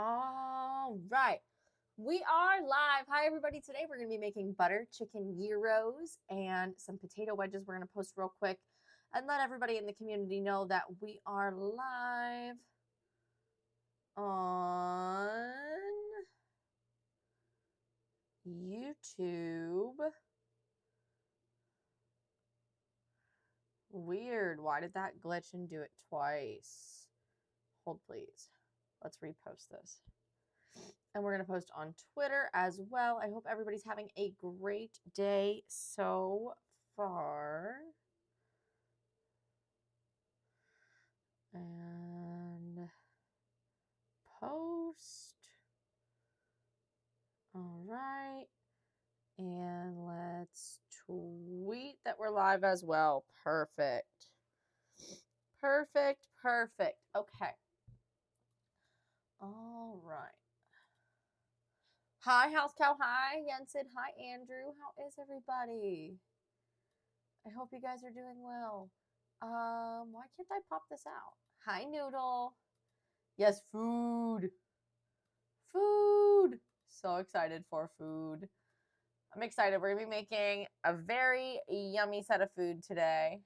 All right. We are live. Hi, everybody. Today we're going to be making butter chicken gyros and some potato wedges. We're going to post real quick and let everybody in the community know that we are live on YouTube. Weird. Why did that glitch and do it twice? Hold, please. Let's repost this. And we're going to post on Twitter as well. I hope everybody's having a great day so far. And post. All right. And let's tweet that we're live as well. Perfect. Perfect. Okay. All right. Hi, House Cow. Hi, Jensen. Hi, Andrew. How is everybody? I hope you guys are doing well. Why can't I pop this out? Hi, Noodle. Yes, food. Food. So excited for food. I'm excited. We're going to be making a very yummy set of food today.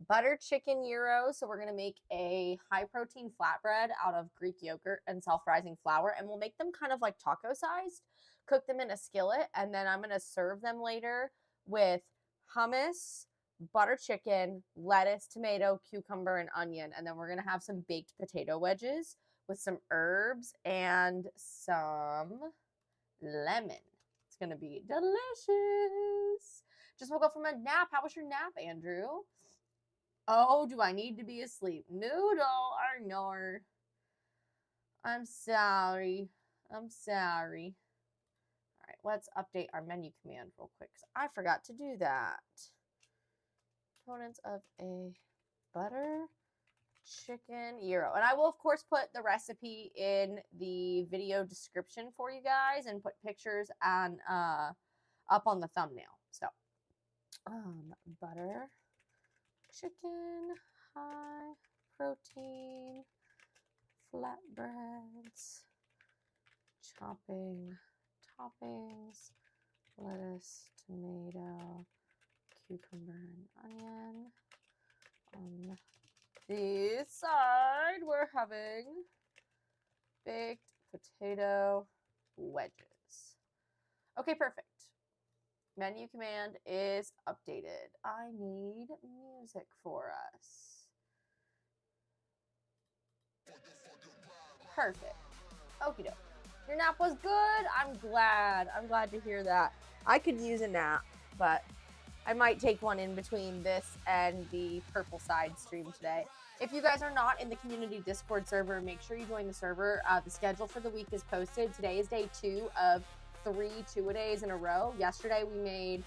Butter chicken gyros. So we're going to make a high protein flatbread out of Greek yogurt and self-rising flour. And we'll make them kind of like taco sized. Cook them in a skillet. And then I'm going to serve them later with hummus, butter chicken, lettuce, tomato, cucumber, and onion. And then we're going to have some baked potato wedges with some herbs and some lemon. It's going to be delicious. Just woke up from a nap. How was your nap, Andrew? Oh, do I need to be asleep? Noodle, I know. I'm sorry. All right, let's update our menu command real quick because I forgot to do that. Components of a butter chicken gyro. And I will, of course, put the recipe in the video description for you guys and put pictures on up on the thumbnail. So, butter chicken, high protein, flatbreads, chopping toppings, lettuce, tomato, cucumber, and onion. On this side, we're having baked potato wedges. Okay, perfect. Menu command is updated. I need music for us. Perfect. Okie doke. Your nap was good? I'm glad. I'm glad to hear that. I could use a nap, but I might take one in between this and the purple side stream today. If you guys are not in the community Discord server, make sure you join the server. The schedule for the week is posted. Today is day 2 of 3 two-a-days in a row. Yesterday we made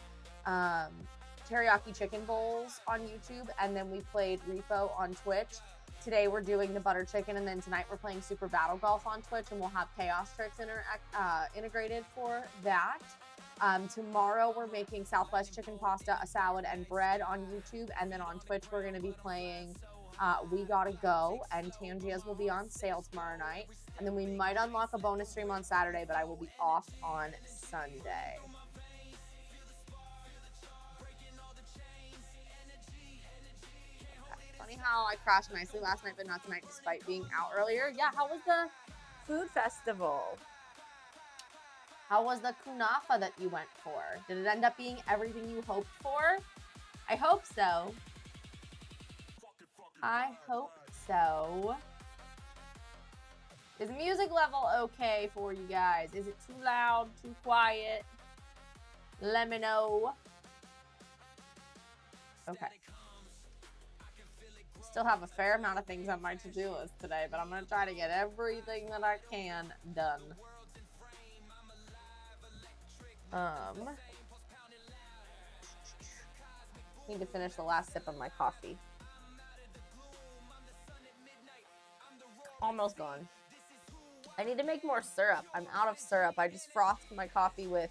teriyaki chicken bowls on YouTube, and then we played Repo on Twitch. Today we're doing the butter chicken, and then tonight we're playing Super Battle Golf on Twitch, and we'll have Chaos Tricks integrated for that. Tomorrow we're making Southwest chicken pasta, a salad, and bread on YouTube, and then on Twitch we're going to be playing We Gotta Go, and Tangia's will be on sale tomorrow night. And then we might unlock a bonus stream on Saturday, but I will be off on Sunday. Okay. Funny how I crashed nicely last night, but not tonight, despite being out earlier. Yeah, how was the food festival? How was the kunafa that you went for? Did it end up being everything you hoped for? I hope so. I hope so. Is music level okay for you guys? Is it too loud, too quiet? Let me know. Okay. Still have a fair amount of things on my to-do list today, but I'm going to try to get everything that I can done. Need to finish the last sip of my coffee. Almost gone. I need to make more syrup. I'm out of syrup. I just frothed my coffee with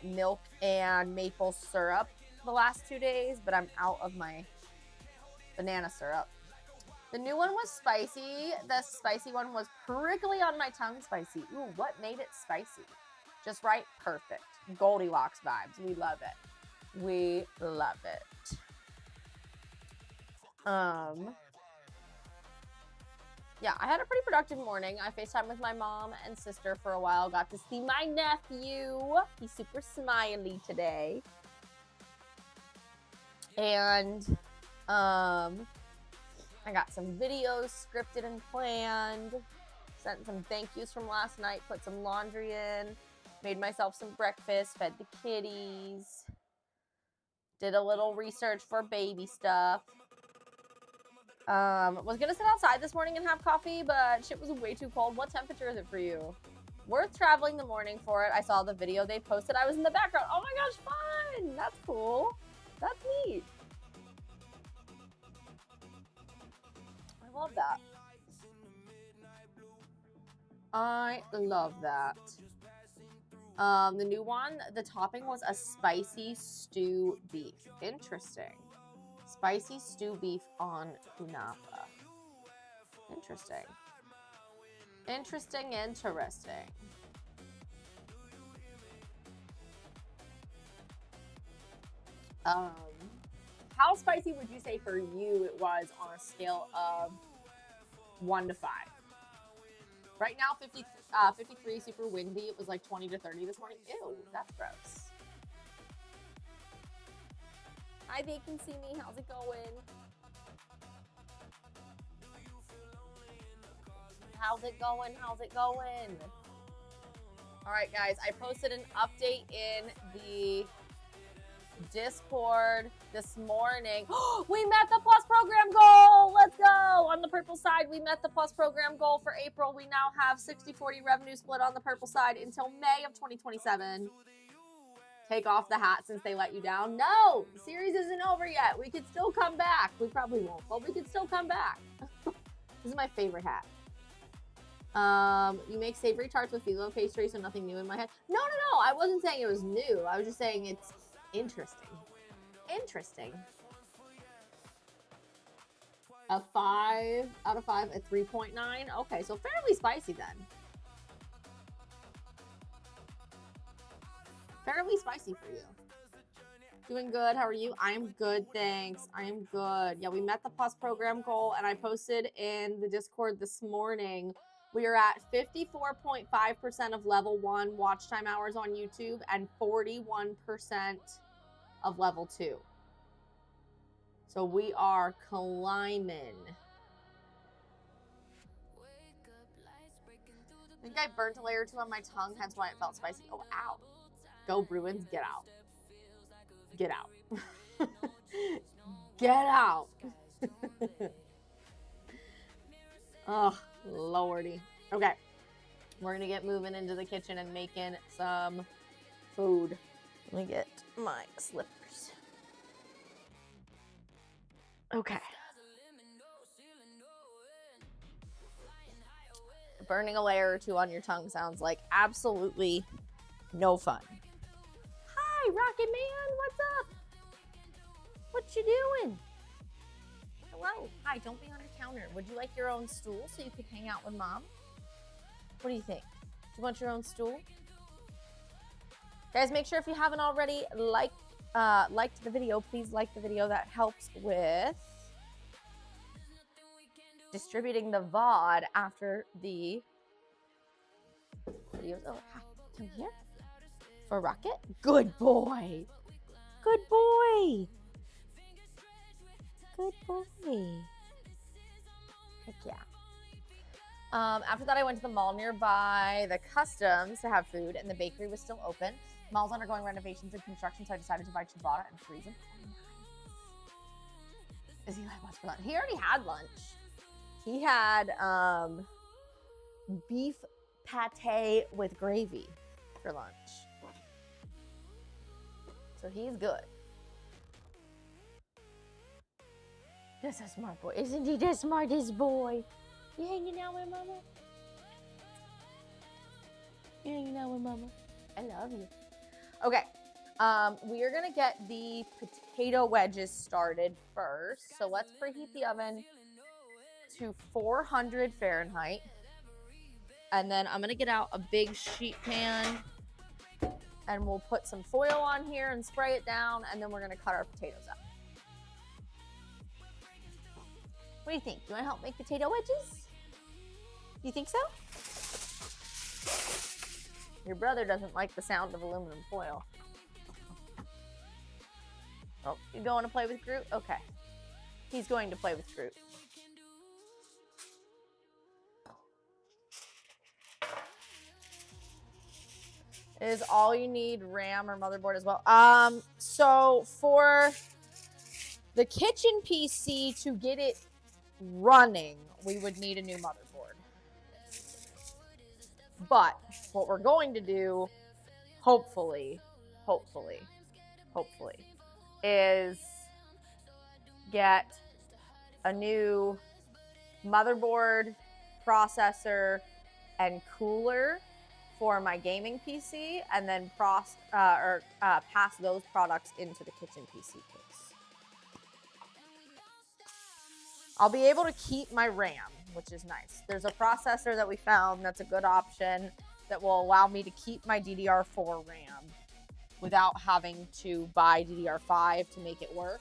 milk and maple syrup the last 2 days, but I'm out of my banana syrup. The new one was spicy. The spicy one was prickly on my tongue spicy. Ooh, what made it spicy? Just right? Perfect. Goldilocks vibes. We love it. We love it. Yeah, I had a pretty productive morning. I FaceTimed with my mom and sister for a while. Got to see my nephew. He's super smiley today. And I got some videos scripted and planned. Sent some thank yous from last night. Put some laundry in. Made myself some breakfast. Fed the kitties. Did a little research for baby stuff. Was gonna sit outside this morning and have coffee, but shit was way too cold. What temperature is it for you? Worth traveling the morning for it. I saw the video they posted. I was in the background. Oh my gosh, fun! That's cool. That's neat. I love that. I love that. The new one, the topping was a spicy stew beef. Interesting. Spicy stew beef on kunafa. Interesting. Interesting. How spicy would you say for you it was on a scale of 1 to 5? Right now, 53, super windy. It was like 20 to 30 this morning. Ew, that's gross. Hi, they can see me. How's it going? How's it going? How's it going? All right, guys, I posted an update in the Discord this morning. We met the Plus program goal. Let's go. On the purple side, we met the Plus program goal for April. We now have 60-40 revenue split on the purple side until May of 2027. Take off the hat since they let you down. No, the series isn't over yet. We could still come back. We probably won't, but we could still come back. This is my favorite hat. You make savory tarts with phyllo pastry, so nothing new in my head. No. I wasn't saying it was new. I was just saying it's interesting. A 5 out of 5, a 3.9. Okay, so fairly spicy then. Fairly spicy for you. Doing good. How are you? I am good, thanks. I am good. Yeah, we met the Plus program goal, and I posted in the Discord this morning. We are at 54.5% of level 1 watch time hours on YouTube and 41% of level 2. So we are climbing. I think I burnt a layer or 2 on my tongue, hence why it felt spicy. Oh, ow. Go Bruins, get out. Get out. Get out. Oh, Lordy. Okay. We're going to get moving into the kitchen and making some food. Let me get my slippers. Okay. Burning a layer or 2 on your tongue sounds like absolutely no fun. Hi, Rocket Man. What's up? What you doing? Hello. Hi, don't be on your counter. Would you like your own stool so you could hang out with Mom? What do you think? Do you want your own stool? Guys, make sure if you haven't already liked the video, please like the video. That helps with distributing the VOD after the videos. Oh, hi. Come here. For Rocket. Good boy. Good boy. Good boy. Heck yeah. After that, I went to the mall nearby the Customs to have food, and the bakery was still open. Mall's undergoing renovations and construction, so I decided to buy ciabatta and freeze them. Is he like, what's for lunch? He already had lunch. He had beef pate with gravy for lunch. So he's good. That's a smart boy. Isn't he the smartest boy? You hanging out with Mama? You hanging out with Mama? I love you. Okay. We are going to get the potato wedges started first. So let's preheat the oven to 400 Fahrenheit. And then I'm gonna get out a big sheet pan and we'll put some foil on here and spray it down, and then we're gonna cut our potatoes up. What do you think? Do you wanna help make potato wedges? You think so? Your brother doesn't like the sound of aluminum foil. Oh, you don't wanna play with Groot? Okay. He's going to play with Groot. Is all you need RAM or motherboard as well? So for the kitchen PC, to get it running, we would need a new motherboard. But what we're going to do, hopefully, is get a new motherboard, processor, and cooler for my gaming PC, and then pass those products into the kitchen PC case. I'll be able to keep my RAM, which is nice. There's a processor that we found that's a good option that will allow me to keep my DDR4 RAM without having to buy DDR5 to make it work.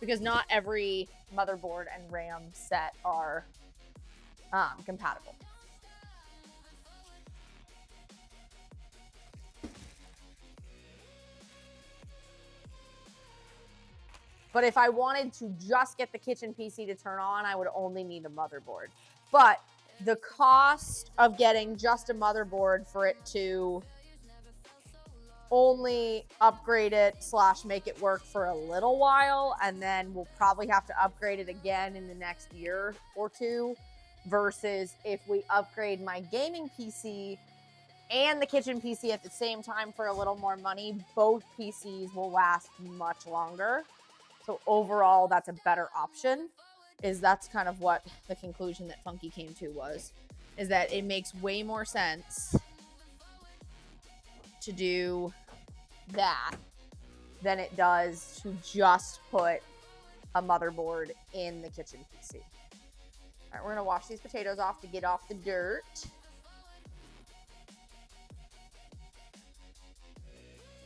Because not every motherboard and RAM set are compatible. But if I wanted to just get the kitchen PC to turn on, I would only need a motherboard. But the cost of getting just a motherboard for it to only upgrade it / make it work for a little while, and then we'll probably have to upgrade it again in the next year or two, versus if we upgrade my gaming PC and the kitchen PC at the same time for a little more money, both PCs will last much longer. So overall, that's a better option. That's kind of what the conclusion that Funky came to was, is that it makes way more sense to do that than it does to just put a motherboard in the kitchen PC. All right, we're gonna wash these potatoes off to get off the dirt.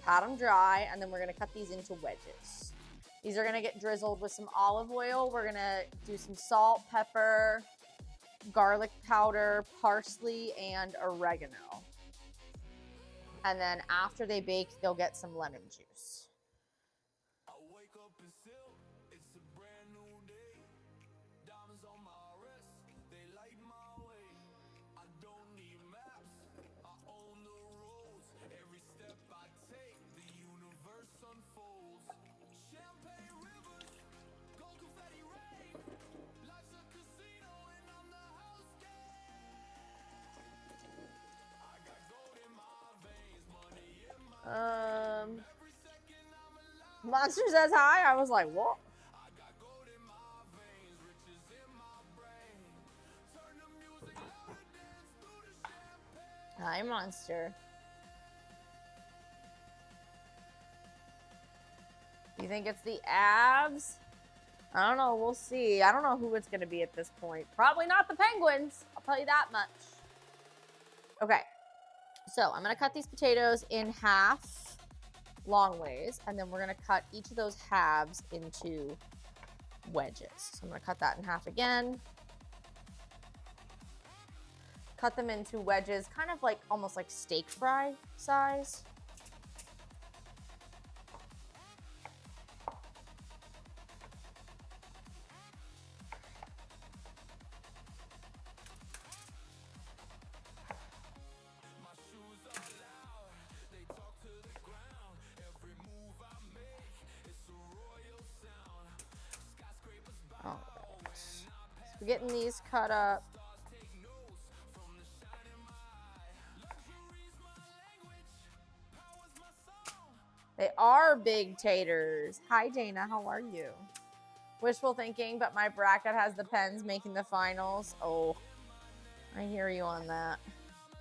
Pat them dry, and then we're gonna cut these into wedges. These are gonna get drizzled with some olive oil. We're gonna do some salt, pepper, garlic powder, parsley, and oregano. And then after they bake, they'll get some lemon juice. Monster says hi. I was like, what? Hi, Monster. You think it's the abs? I don't know. We'll see. I don't know who it's going to be at this point. Probably not the Penguins. I'll tell you that much. Okay. So I'm going to cut these potatoes in half long ways, and then we're going to cut each of those halves into wedges. So I'm going to cut that in half again. Cut them into wedges, kind of like almost like steak fry size. We're getting these cut up. They are big taters. Hi, Dana. How are you? Wishful thinking, but my bracket has the Pens making the finals. Oh, I hear you on that.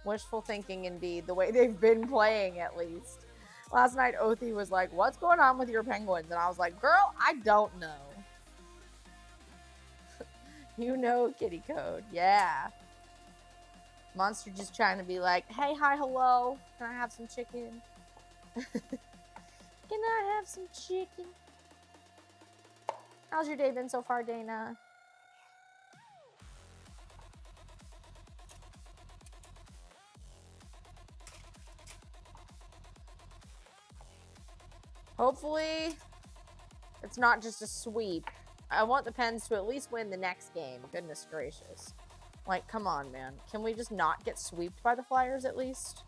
Wishful thinking indeed, the way they've been playing at least. Last night, Othie was like, what's going on with your Penguins? And I was like, girl, I don't know. You know kitty code. Yeah. Monster just trying to be like, hey, hi, hello. Can I have some chicken? Can I have some chicken? How's your day been so far, Dana? Hopefully, it's not just a sweep. I want the Pens to at least win the next game. Goodness gracious. Like, come on, man. Can we just not get sweeped by the Flyers at least?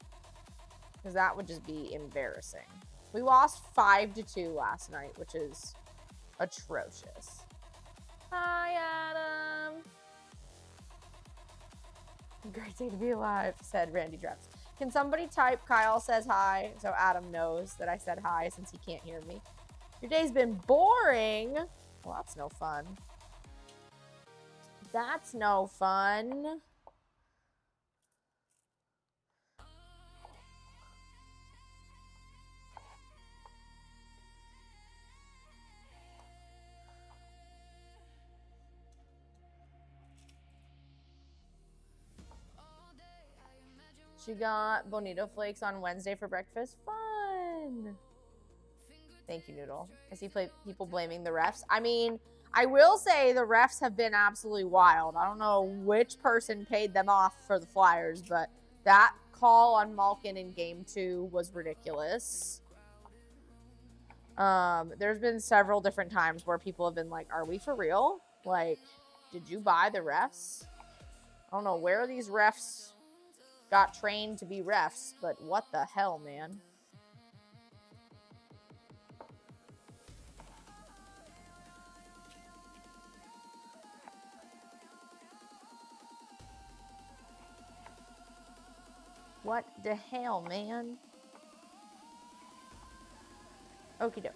Because that would just be embarrassing. We lost 5-2 last night, which is atrocious. Hi, Adam. Great day to be alive, said Randy Dreps. Can somebody type Kyle says hi so Adam knows that I said hi since he can't hear me? Your day's been boring. Well, that's no fun. That's no fun. She got bonito flakes on Wednesday for breakfast. Fun. Thank you, Noodle. I see people blaming the refs. I mean, I will say the refs have been absolutely wild. I don't know which person paid them off for the Flyers, but that call on Malkin in game 2 was ridiculous. There's been several different times where people have been like, are we for real? Like, did you buy the refs? I don't know where these refs got trained to be refs, but what the hell, man? What the hell, man? Okie doke.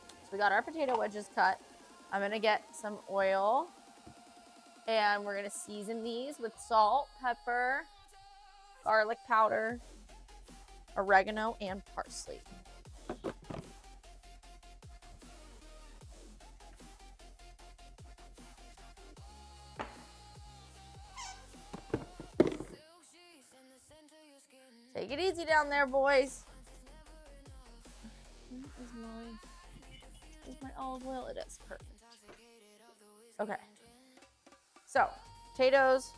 So we got our potato wedges cut. I'm gonna get some oil and we're gonna season these with salt, pepper, garlic powder, oregano, and parsley. Take it easy down there, boys. Is my olive oil? It is. Perfect. Okay. So, potatoes,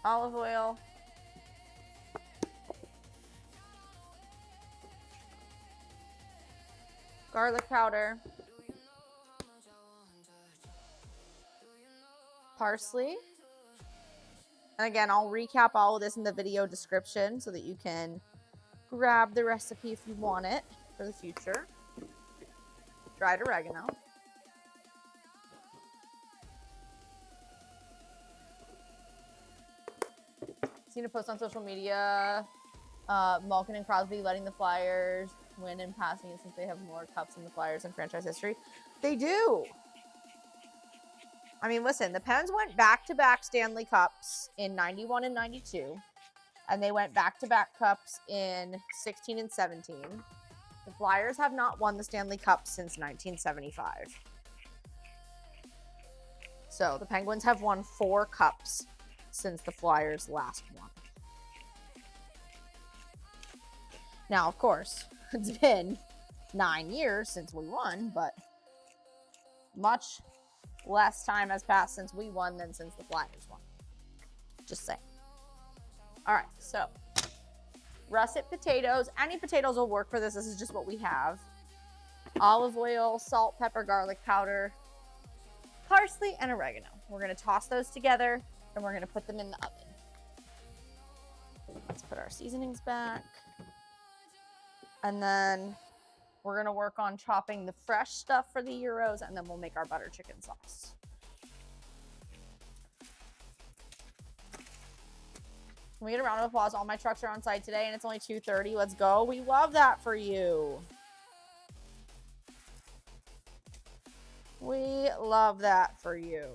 olive oil, garlic powder, parsley. And again, I'll recap all of this in the video description so that you can grab the recipe if you want it for the future. Dried oregano. Seen a post on social media, Malkin and Crosby letting the Flyers win in passing since they have more cups in the Flyers in franchise history. They do. I mean, listen, the Pens went back-to-back Stanley Cups in 91 and 92, and they went back-to-back cups in 16 and 17. The Flyers have not won the Stanley Cup since 1975. So the Penguins have won 4 cups since the Flyers last won. Now, of course, it's been 9 years since we won, but much less time has passed since we won than since the Flyers won. Just saying. All right, so russet potatoes. Any potatoes will work for this. This is just what we have. Olive oil, salt, pepper, garlic powder, parsley, and oregano. We're going to toss those together, and we're going to put them in the oven. Let's put our seasonings back. And then we're going to work on chopping the fresh stuff for the gyros, and then we'll make our butter chicken sauce. Can we get a round of applause? All my trucks are on site today, and it's only 2:30. Let's go. We love that for you. We love that for you.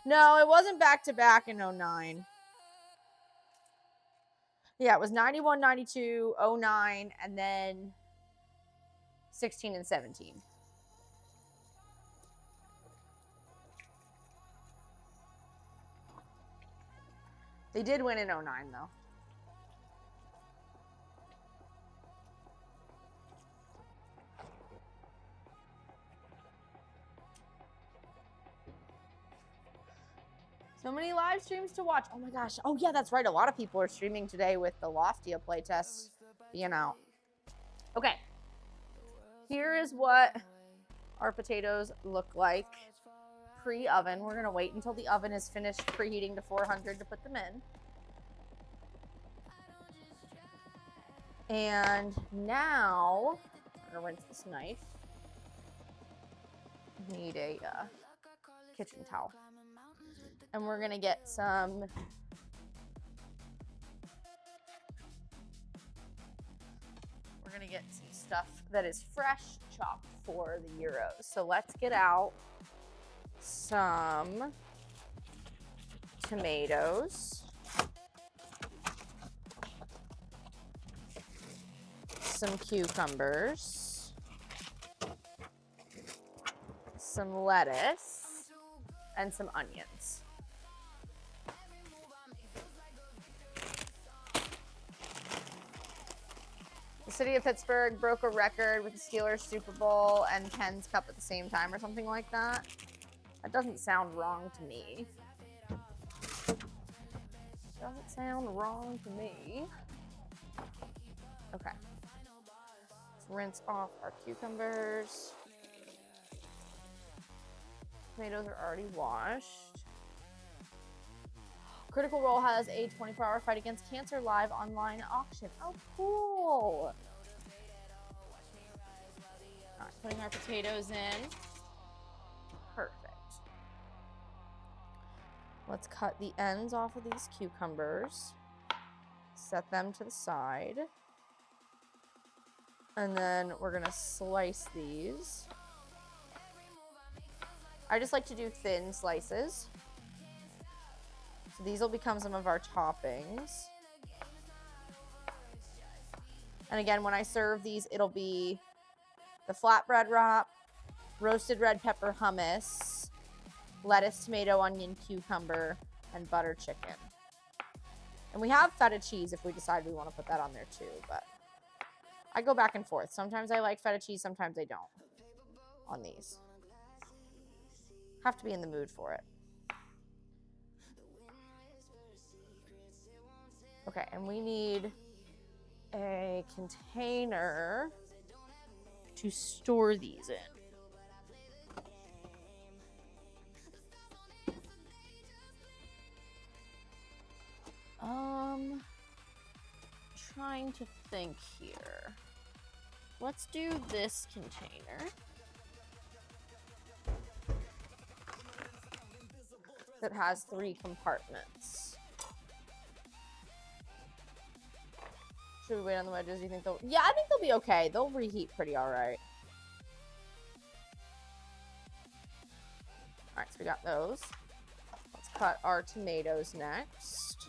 No, it wasn't back-to-back in 09. Yeah, it was 91, 92, 09, and then 16 and 17. They did win in 09, though. So many live streams to watch. Oh my gosh. Oh yeah, that's right. A lot of people are streaming today with the Loftia playtest being out. Okay. Here is what our potatoes look like pre-oven. We're going to wait until the oven is finished preheating to 400 to put them in. And now, I'm going to rinse this knife. Need a kitchen towel. And we're going to get some stuff that is fresh chopped for the gyros. So let's get out some tomatoes, some cucumbers, some lettuce, and some onions. The city of Pittsburgh broke a record with the Steelers Super Bowl and Penn's Cup at the same time or something like that. That doesn't sound wrong to me. Doesn't sound wrong to me. Okay. Let's rinse off our cucumbers. Tomatoes are already washed. Critical Role has a 24-hour fight against cancer live online auction. Oh, cool. All right, putting our potatoes in. Perfect. Let's cut the ends off of these cucumbers. Set them to the side. And then we're gonna slice these. I just like to do thin slices. So these will become some of our toppings. And again, when I serve these, it'll be the flatbread wrap, roasted red pepper hummus, lettuce, tomato, onion, cucumber, and butter chicken. And we have feta cheese if we decide we want to put that on there too, but I go back and forth. Sometimes I like feta cheese, sometimes I don't on these. Have to be in the mood for it. Okay, and we need a container to store these in. Trying to think here. Let's do this container. That has 3 compartments. Should we wait on the wedges? Do you think they'll... Yeah, I think they'll be okay. They'll reheat pretty all right. All right, so we got those. Let's cut our tomatoes next.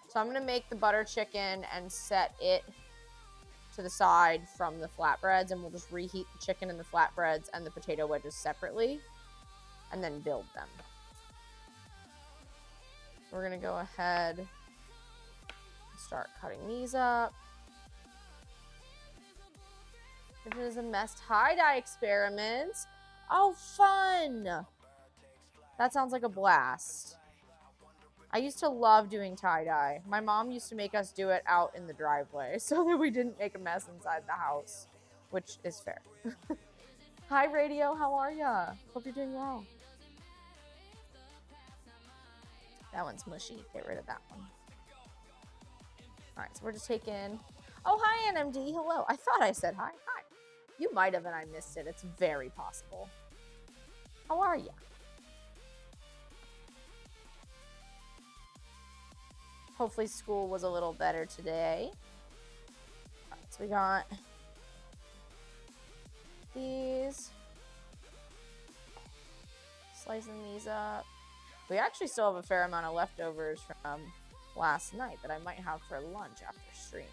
So I'm gonna make the butter chicken and set it to the side from the flatbreads, and we'll just reheat the chicken and the flatbreads and the potato wedges separately and then build them. We're gonna go ahead and start cutting these up. This is a mess tie-dye experiment. Oh, fun! That sounds like a blast. I used to love doing tie-dye. My mom used to make us do it out in the driveway so that we didn't make a mess inside the house, which is fair. Hi, Radio. How are ya? Hope you're doing well. That one's mushy. Get rid of that one. All right, so we're just taking... Oh, hi, NMD. Hello. I thought I said hi. Hi. You might have and I missed it. It's very possible. How are ya? Hopefully school was a little better today. All right, so we got these Slicing these up. We actually still have a fair amount of leftovers from last night that I might have for lunch after stream.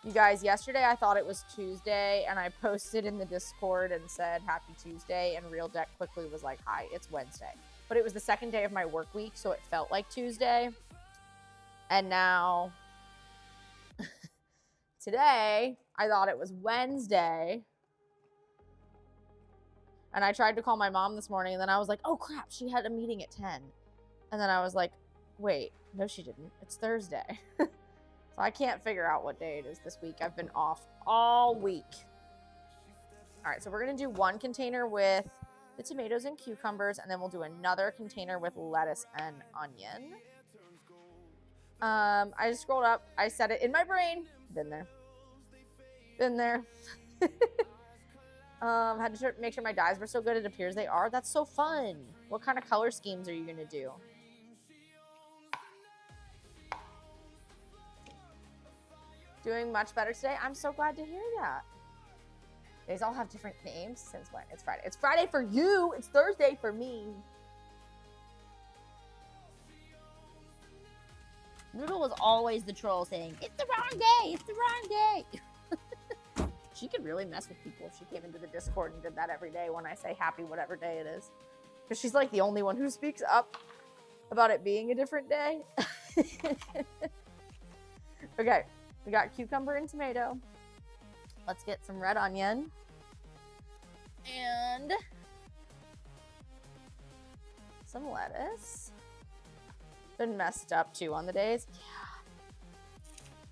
You guys, yesterday I thought it was Tuesday, and I posted in the Discord and said Happy Tuesday, and Real Deck quickly was like, hi, it's Wednesday. But it was the second day of my work week, so it felt like Tuesday. And now, today, I thought it was Wednesday. And I tried to call my mom this morning, and then I was like, oh crap, she had a meeting at 10. And then I was like, wait, no she didn't. It's Thursday. So I can't figure out what day it is this week. I've been off all week. All right, so we're going to do one container with the tomatoes and cucumbers, and then we'll do another container with lettuce and onion. I just scrolled up. I said it in my brain. Been there. Been there. Had to make sure my dyes were so good. It appears they are. That's so fun. What kind of color schemes are you going to do? Doing much better today. I'm so glad to hear that. Days all have different names since when? It's Friday. It's Friday for you. It's Thursday for me. Noodle was always the troll saying, it's the wrong day. It's the wrong day. She could really mess with people if she came into the Discord and did that every day when I say happy whatever day it is. Because she's like the only one who speaks up about it being a different day. Okay. We got cucumber and tomato. Let's get some red onion. And some lettuce. Been messed up too on the days. Yeah.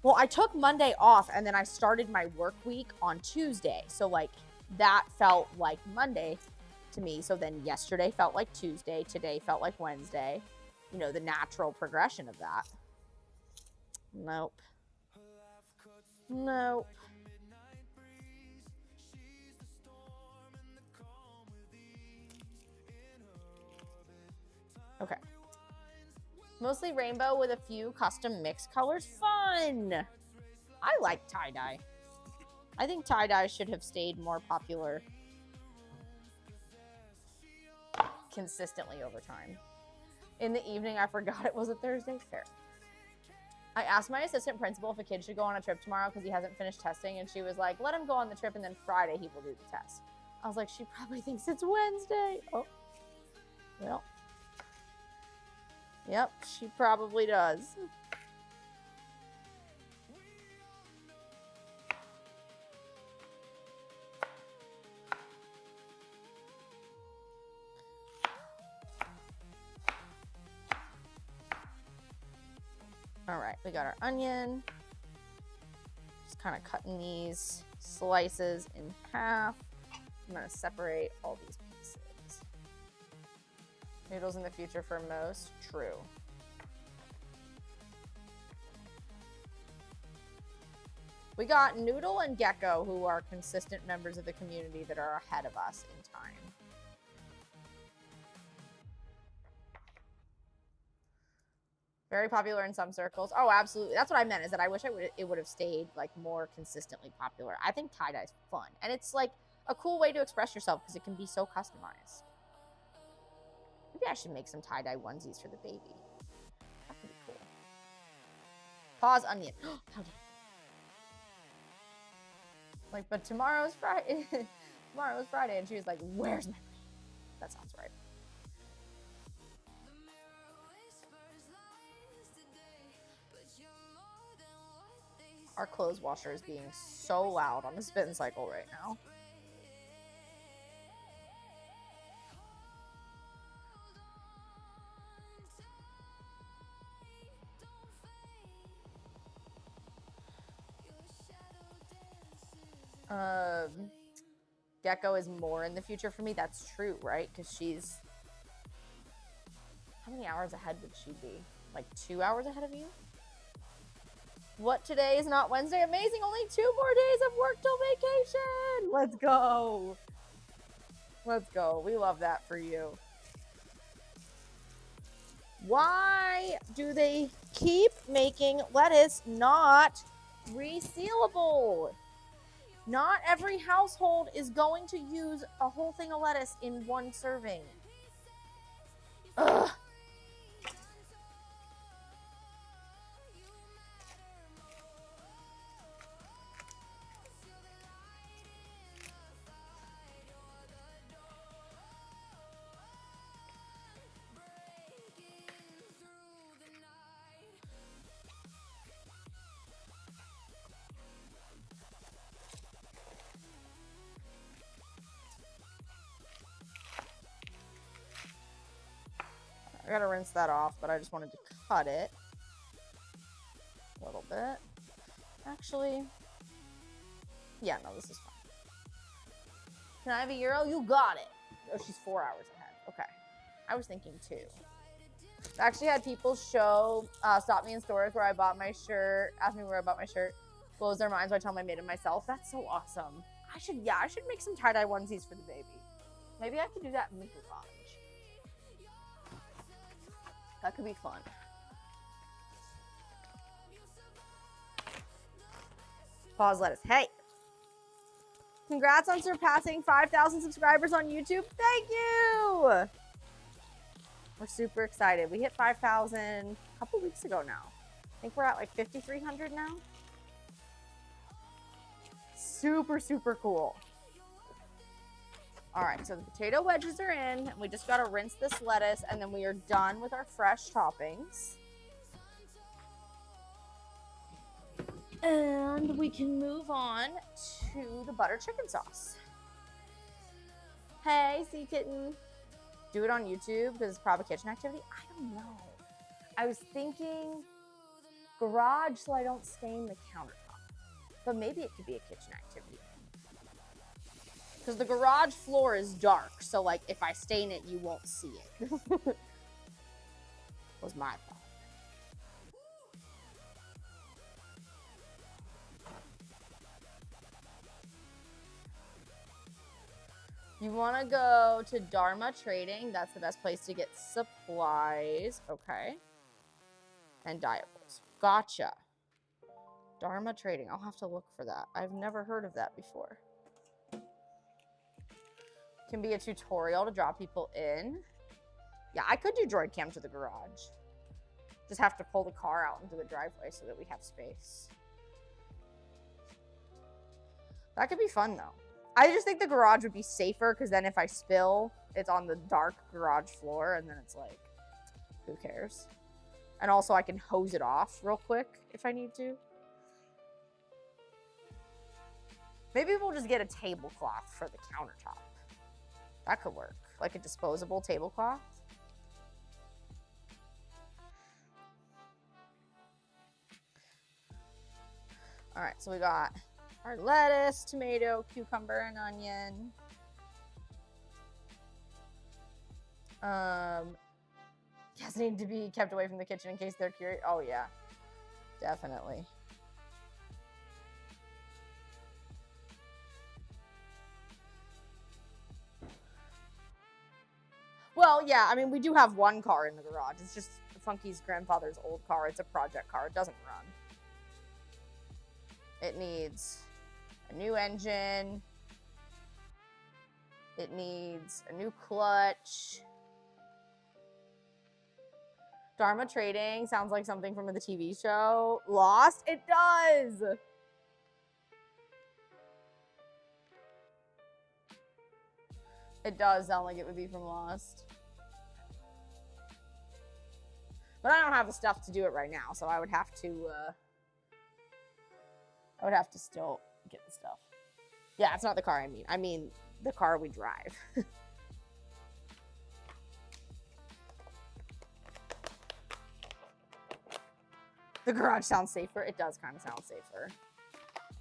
Well, I took Monday off and then I started my work week on Tuesday. So like that felt like Monday to me. So then yesterday felt like Tuesday. Today felt like Wednesday. You know, the natural progression of that. Nope. Nope. Okay. Mostly rainbow with a few custom mix colors. Fun! I like tie-dye. I think tie-dye should have stayed more popular consistently over time. In the evening, I forgot it was a Thursday. Fair. I asked my assistant principal if a kid should go on a trip tomorrow because he hasn't finished testing, and she was like, let him go on the trip, and then Friday he will do the test. I was like, she probably thinks it's Wednesday. Oh. Well. Yep, she probably does. All right, we got our onion. Just kind of cutting these slices in half. I'm gonna separate all these pieces. Noodles in the future for most, true. We got Noodle and Gecko, who are consistent members of the community that are ahead of us in time. Very popular in some circles. Oh, absolutely. That's what I meant, is that I wish it would have stayed like more consistently popular. I think tie-dye is fun. And it's like a cool way to express yourself because it can be so customized. Maybe I should make some tie-dye onesies for the baby. That could be cool. Pause onion. How did like, but tomorrow's Friday. Tomorrow's Friday. And she was like, where's my brain? That sounds right. Our clothes washer is being so loud on the spin cycle right now. Gecko is more in the future for me. That's true, right? Because she's... How many hours ahead would she be? Like 2 hours ahead of you? What, today is not Wednesday? Amazing, only 2 more days of work till vacation. Let's go. Let's go. We love that for you. Why do they keep making lettuce not resealable? Not every household is going to use a whole thing of lettuce in one serving. Ugh. I gotta rinse that off, but I just wanted to cut it a little bit. Actually, yeah, no, this is fine. Can I have a Euro? You got it. Oh, she's 4 hours ahead. Okay. I was thinking 2. I actually had people stop me in stores where I bought my shirt, ask me where I bought my shirt, blows their minds by telling them I made it myself. That's so awesome. I should make some tie-dye onesies for the baby. Maybe I could do that in the garage. That could be fun. Pause lettuce. Hey! Congrats on surpassing 5,000 subscribers on YouTube. Thank you! We're super excited. We hit 5,000 a couple weeks ago now. I think we're at like 5,300 now. Super, super cool. All right, so the potato wedges are in. We just gotta rinse this lettuce and then we are done with our fresh toppings. And we can move on to the butter chicken sauce. Hey, sea kitten. Do it on YouTube because it's probably kitchen activity. I don't know. I was thinking garage so I don't stain the countertop. But maybe it could be a kitchen activity. Because the garage floor is dark, so like if I stain it, you won't see it. Was my thought. You want to go to Dharma Trading. That's the best place to get supplies. Okay. And diables. Gotcha. Dharma Trading. I'll have to look for that. I've never heard of that before. Can be a tutorial to draw people in. Yeah, I could do droid cam to the garage. Just have to pull the car out into the driveway so that we have space. That could be fun though. I just think the garage would be safer because then if I spill, it's on the dark garage floor and then it's like, who cares? And also I can hose it off real quick if I need to. Maybe we'll just get a tablecloth for the countertop. That could work. Like a disposable tablecloth. All right, so we got our lettuce, tomato, cucumber, and onion. Yes, need to be kept away from the kitchen in case they're curious. Oh yeah, definitely. Well, yeah, I mean, we do have one car in the garage. It's just Funky's grandfather's old car. It's a project car. It doesn't run. It needs a new engine. It needs a new clutch. Dharma Trading sounds like something from the TV show. Lost? It does! It does sound like it would be from Lost. But I don't have the stuff to do it right now, so I would have to still get the stuff. Yeah, it's not the car I mean. I mean the car we drive. The garage sounds safer. It does kind of sound safer.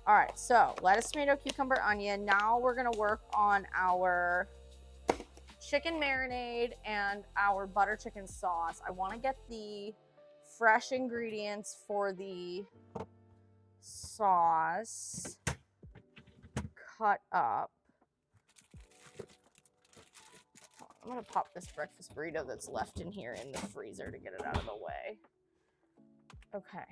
All right, so lettuce, tomato, cucumber, onion. Now we're gonna work on our chicken marinade and our butter chicken sauce. I want to get the fresh ingredients for the sauce cut up. I'm gonna pop this breakfast burrito that's left in here in the freezer to get it out of the way. Okay.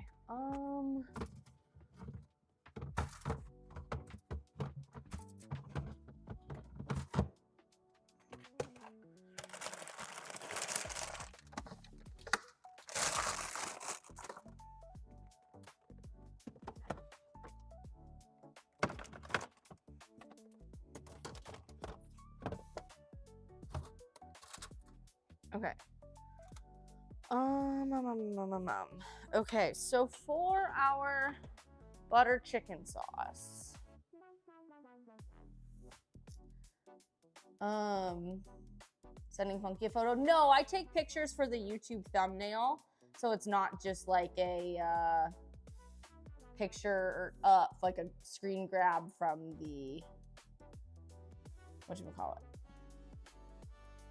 Okay. Okay, so for our butter chicken sauce, sending Funky a photo. No, I take pictures for the YouTube thumbnail, so it's not just like a picture or like a screen grab from the whatchamacallit,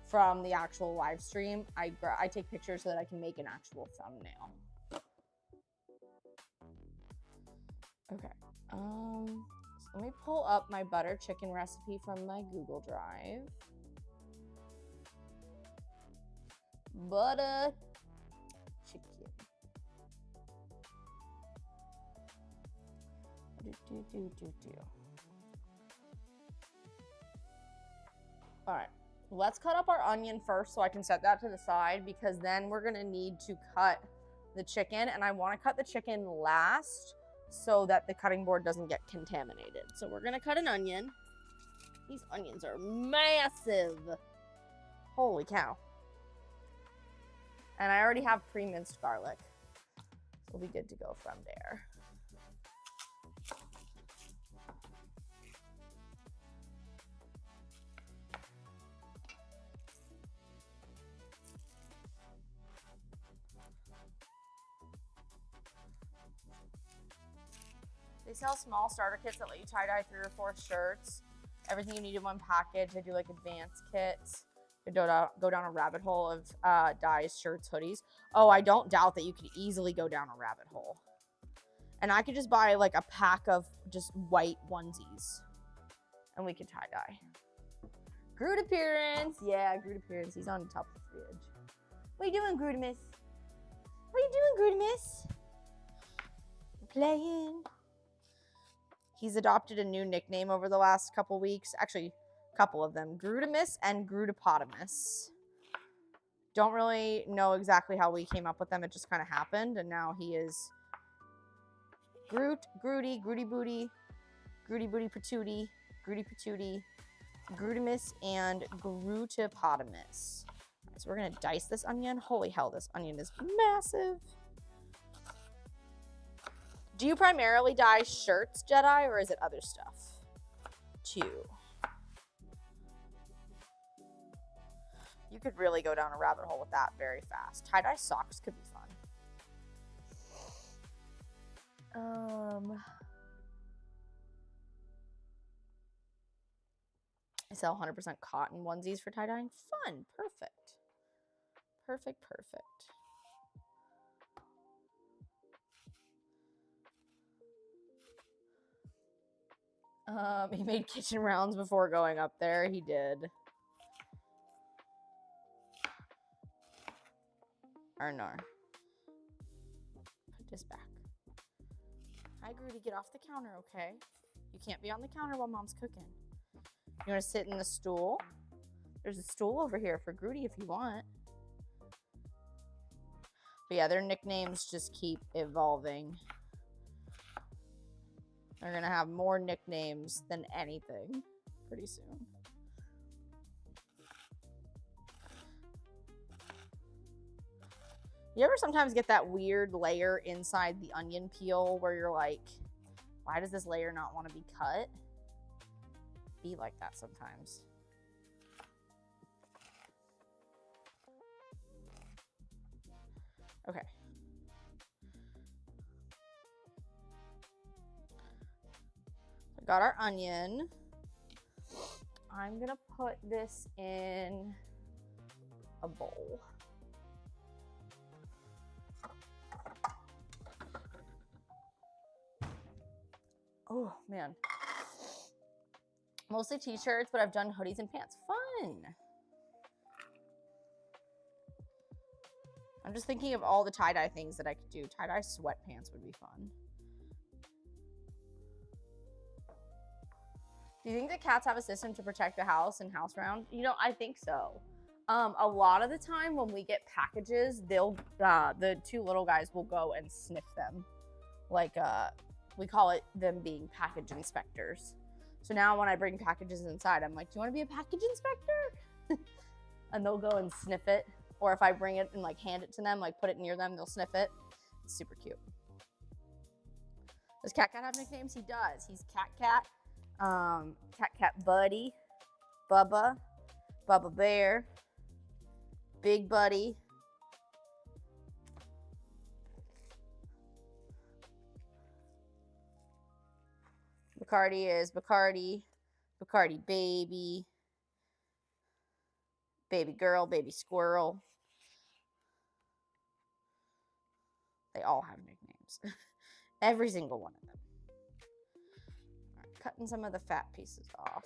from the actual live stream. I take pictures so that I can make an actual thumbnail. Okay. So let me pull up my butter chicken recipe from my Google Drive. Butter chicken. All right, let's cut up our onion first so I can set that to the side, because then we're gonna need to cut the chicken, and I wanna cut the chicken last so that the cutting board doesn't get contaminated. So we're gonna cut an onion. These onions are massive. Holy cow. And I already have pre-minced garlic, so we'll be good to go from there. They sell small starter kits that let you tie-dye 3 or 4 shirts. Everything you need in one package. They do like advanced kits. You go down a rabbit hole of dyes, shirts, hoodies. Oh, I don't doubt that you could easily go down a rabbit hole. And I could just buy like a pack of just white onesies, and we could tie-dye. Groot appearance. Yeah, Groot appearance. He's on the top of the fridge. What are you doing, Grootimus? What are you doing, Grootimus? Playing. He's adopted a new nickname over the last couple weeks. Actually, a couple of them. Grootimus and Grootopotamus. Don't really know exactly how we came up with them. It just kind of happened. And now he is Groot, Grooty, Grooty Booty, Grooty Booty Patootie, Grooty Patootie, Grootimus, and Grootopotamus. So we're going to dice this onion. Holy hell, this onion is massive. Do you primarily dye shirts, Jedi, or is it other stuff too? You could really go down a rabbit hole with that very fast. Tie-dye socks could be fun. I sell 100% cotton onesies for tie-dyeing. Fun. Perfect. Perfect, perfect. He made kitchen rounds before going up there. He did. Arnar. Put this back. Hi, Groody. Get off the counter, okay? You can't be on the counter while Mom's cooking. You want to sit in the stool? There's a stool over here for Groody if you want. But yeah, their nicknames just keep evolving. They're going to have more nicknames than anything pretty soon. You ever sometimes get that weird layer inside the onion peel where you're like, why does this layer not want to be cut? Be like that sometimes. Okay. Got our onion. I'm gonna put this in a bowl. Oh man. Mostly t-shirts, but I've done hoodies and pants. Fun. I'm just thinking of all the tie-dye things that I could do. Tie-dye sweatpants would be fun. Do you think that cats have a system to protect the house and house round? You know, I think so. A lot of the time when we get packages, they'll the 2 little guys will go and sniff them. Like we call it them being package inspectors. So now when I bring packages inside, I'm like, do you want to be a package inspector? And they'll go and sniff it. Or if I bring it and like hand it to them, like put it near them, they'll sniff it. It's super cute. Does Cat Cat have nicknames? He does. He's Cat Cat, Cat Cat Buddy, Bubba, Bubba Bear, Big Buddy. Bacardi is Bacardi, Bacardi Baby, Baby Girl, Baby Squirrel. They all have nicknames. Every single one of them. All right, cutting some of the fat pieces off.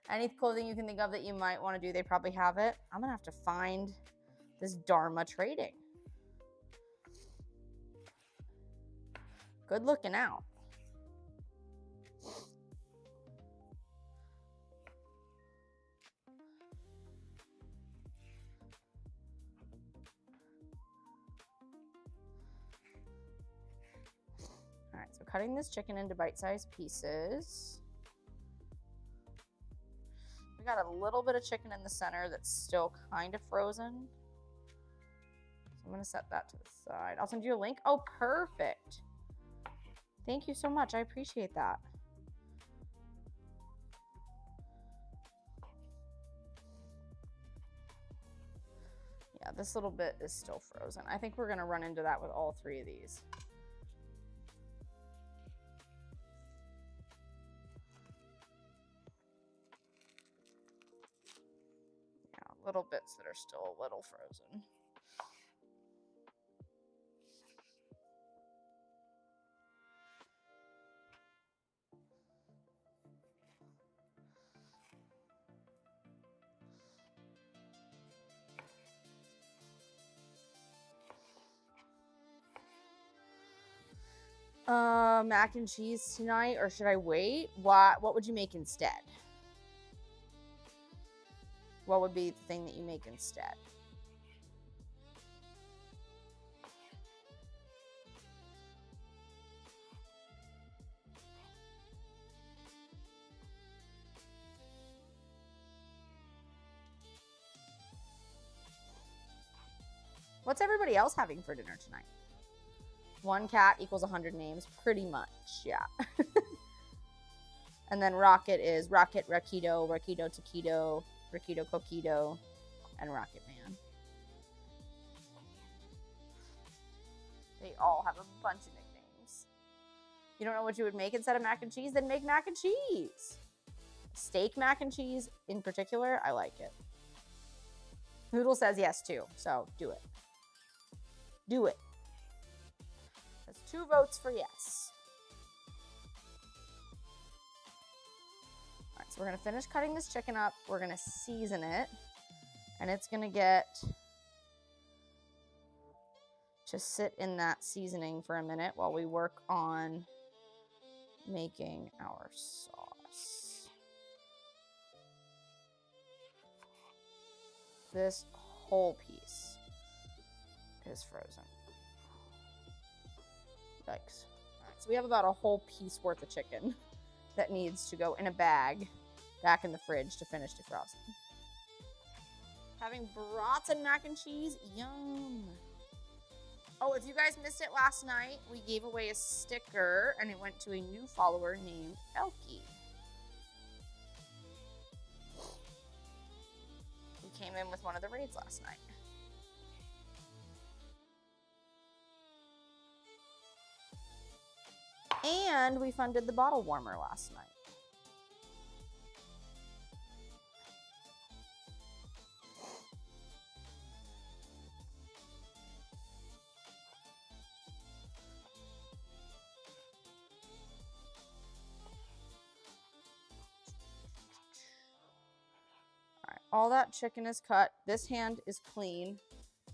Any clothing you can think of that you might want to do, they probably have it. I'm going to have to find this Dharma Trading. Good looking out. All right, so cutting this chicken into bite-sized pieces. We got a little bit of chicken in the center that's still kind of frozen. So I'm gonna set that to the side. I'll send you a link. Oh, perfect. Thank you so much. I appreciate that. Yeah, this little bit is still frozen. I think we're gonna run into that with all three of these. Little bits that are still a little frozen. Mac and cheese tonight, or should I wait? What would you make instead? What would be the thing that you make instead? What's everybody else having for dinner tonight? One cat equals 100 names, pretty much, yeah. And then Rocket is Rocket, Rakido, Rakido Taquido, Rakido Coquido, and Rocket Man. They all have a bunch of nicknames. You don't know what you would make instead of mac and cheese? Then make mac and cheese. Steak mac and cheese in particular, I like it. Noodle says yes too, so do it. Do it. That's 2 votes for yes. All right, so we're gonna finish cutting this chicken up. We're gonna season it, and it's gonna get to sit in that seasoning for a minute while we work on making our sauce. This whole piece is frozen. Yikes. All right, so we have about a whole piece worth of chicken that needs to go in a bag back in the fridge to finish defrosting. Having brats and mac and cheese, yum. Oh, if you guys missed it last night, we gave away a sticker and it went to a new follower named Elkie, who came in with one of the raids last night. And we funded the bottle warmer last night. All right, all that chicken is cut. This hand is clean.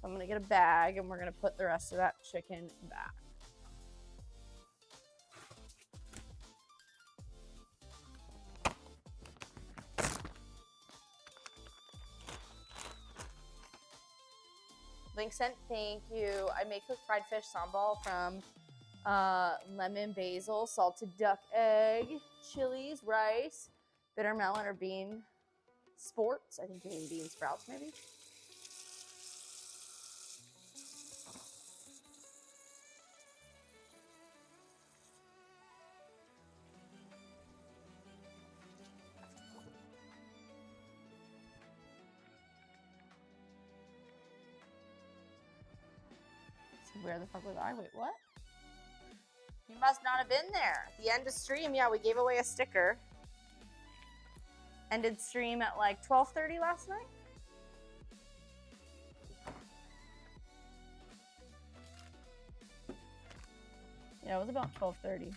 So I'm gonna get a bag and we're gonna put the rest of that chicken back. Link sent, thank you. I make cooked fried fish sambal from lemon, basil, salted duck egg, chilies, rice, bitter melon or bean sports. I think you mean bean sprouts maybe. Where the fuck was I? Wait, what? You must not have been there. At the end of stream, yeah, we gave away a sticker. Ended stream at like 12:30 last night. Yeah, it was about 12:30.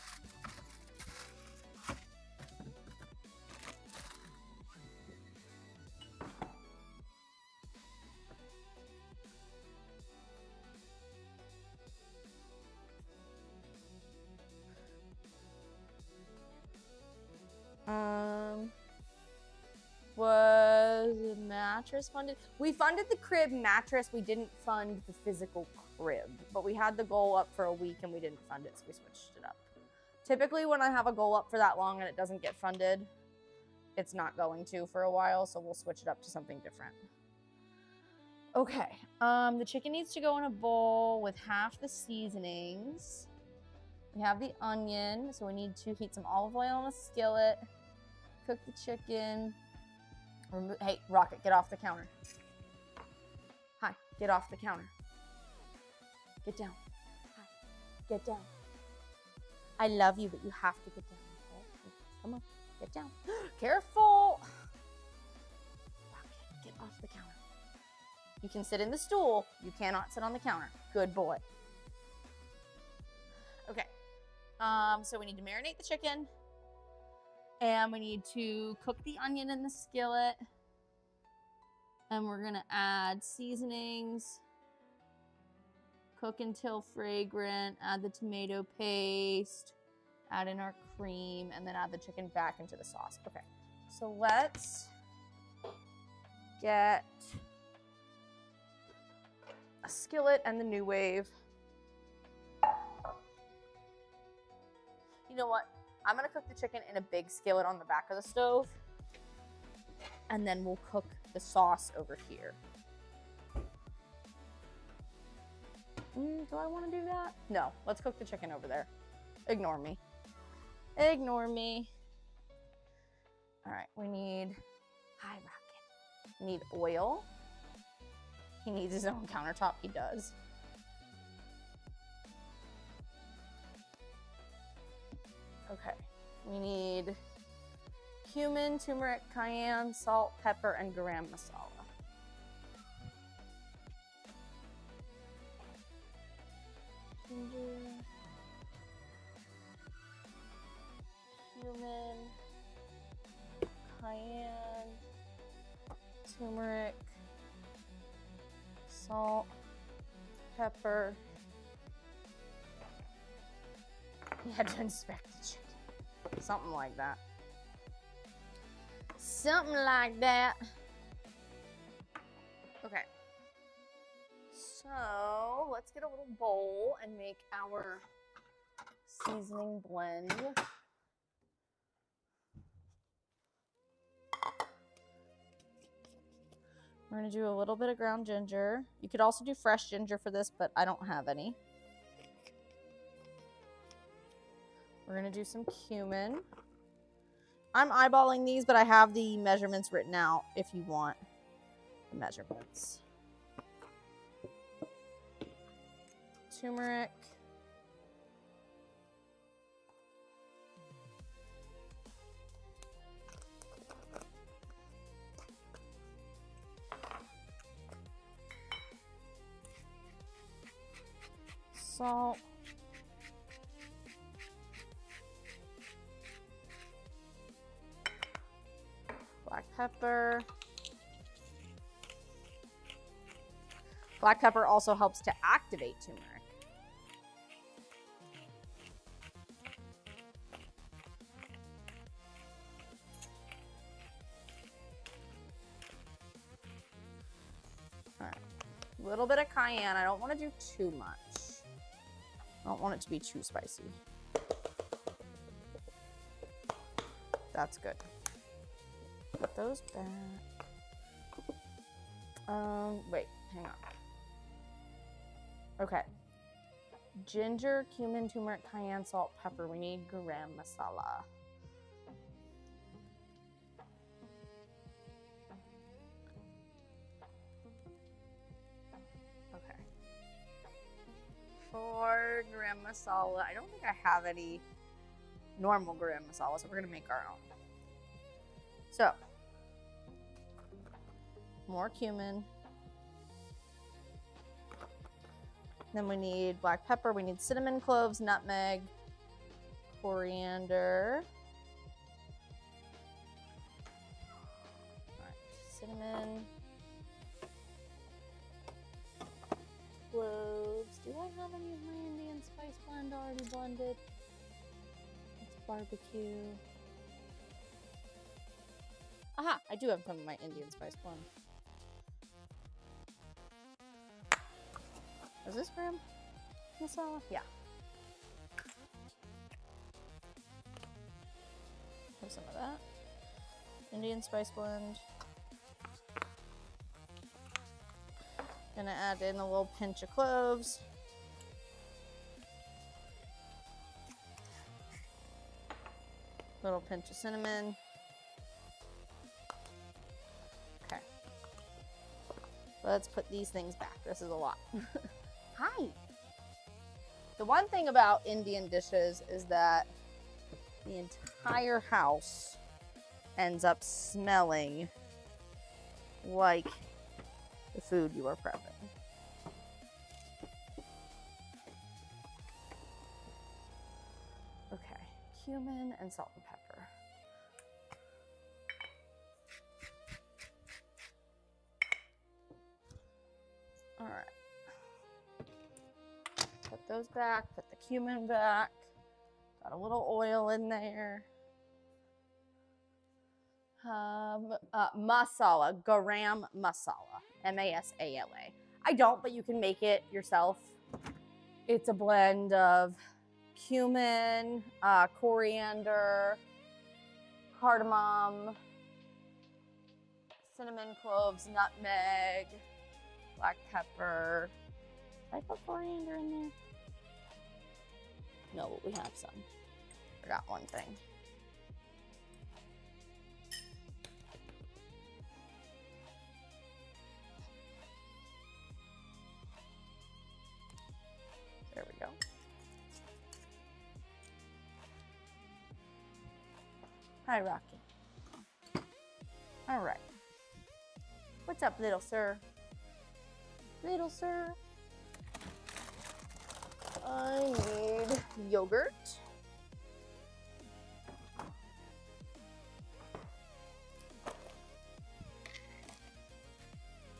Was the mattress funded? We funded the crib mattress. We didn't fund the physical crib, but we had the goal up for a week and we didn't fund it, so we switched it up. Typically when I have a goal up for that long and it doesn't get funded, it's not going to for a while, so we'll switch it up to something different. Okay, the chicken needs to go in a bowl with half the seasonings. We have the onion, so we need to heat some olive oil on a skillet, cook the chicken. Hey, Rocket, get off the counter. Hi, get off the counter. Get down. Hi, get down. I love you, but you have to get down. Okay? Come on, get down. Careful. Rocket, get off the counter. You can sit in the stool. You cannot sit on the counter. Good boy. Okay. So we need to marinate the chicken. And we need to cook the onion in the skillet. And we're gonna add seasonings. Cook until fragrant, add the tomato paste, add in our cream, and then add the chicken back into the sauce. Okay, so let's get a skillet and the New Wave. You know what? I'm gonna cook the chicken in a big skillet on the back of the stove, and then we'll cook the sauce over here. Do I wanna do that? No, let's cook the chicken over there. Ignore me. Ignore me. All right, we need, hi Rocket. We need oil. He needs his own countertop, he does. Okay, we need cumin, turmeric, cayenne, salt, pepper, and garam masala. Ginger, cumin, cayenne, turmeric, salt, pepper. You had to inspect the chicken. Something like that. Something like that. Okay. So let's get a little bowl and make our seasoning blend. We're gonna do a little bit of ground ginger. You could also do fresh ginger for this, but I don't have any. We're gonna do some cumin. I'm eyeballing these, but I have the measurements written out if you want the measurements. Turmeric. Salt. Black pepper. Black pepper also helps to activate turmeric. All right. A little bit of cayenne. I don't want to do too much. I don't want it to be too spicy. That's good. Put those back. Wait, hang on. Okay. Ginger, cumin, turmeric, cayenne, salt, pepper. We need garam masala. Okay. coriander, garam masala. I don't think I have any normal garam masala, so we're gonna make our own. So, more cumin. Then we need black pepper, we need cinnamon, cloves, nutmeg, coriander. All right, cinnamon, cloves. Do I have any of my Indian spice blend already blended? It's barbecue. Aha, I do have some of my Indian spice blend. Is this garam masala? Yeah. Have some of that. Indian spice blend. Gonna add in a little pinch of cloves. Little pinch of cinnamon. Okay. Let's put these things back. This is a lot. Hi. The one thing about Indian dishes is that the entire house ends up smelling like the food you are prepping. Okay, cumin and salt and pepper. All right. Put those back, put the cumin back. Got a little oil in there. Masala, garam masala, M-A-S-A-L-A. I don't, but you can make it yourself. It's a blend of cumin, coriander, cardamom, cinnamon, cloves, nutmeg, black pepper. Did I put coriander in there? No, but we have some. Forgot one thing. There we go. Hi, Rocky. All right. What's up, little sir? Little sir. I need yogurt.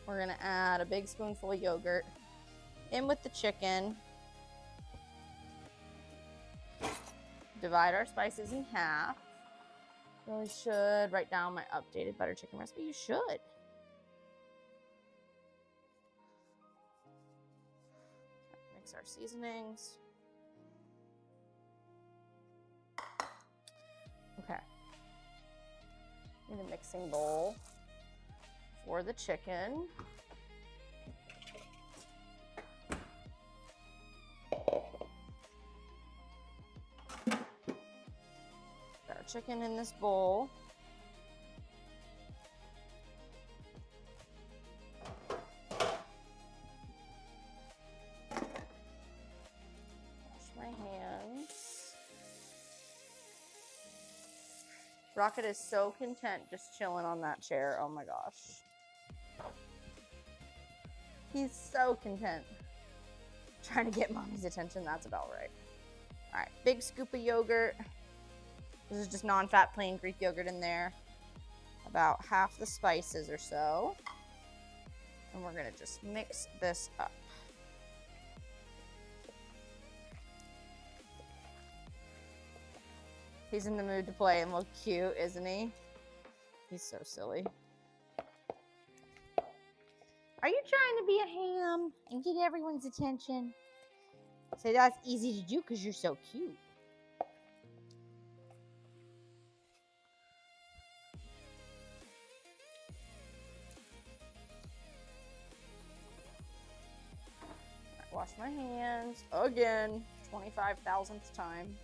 We're gonna add a big spoonful of yogurt in with the chicken. Divide our spices in half. Really should write down my updated butter chicken recipe. You should. Mix our seasonings. Okay. Need a mixing bowl for the chicken. Got our chicken in this bowl. Wash my hands. Rocket is so content just chilling on that chair. Oh my gosh. He's so content. Trying to get mommy's attention, that's about right. All right, big scoop of yogurt. This is just non-fat plain Greek yogurt in there. About half the spices or so. And we're gonna just mix this up. He's in the mood to play and look cute, isn't he? He's so silly. Are you trying to be a ham and get everyone's attention? Say that's easy to do because you're so cute. Right, wash my hands again, 25,000th time.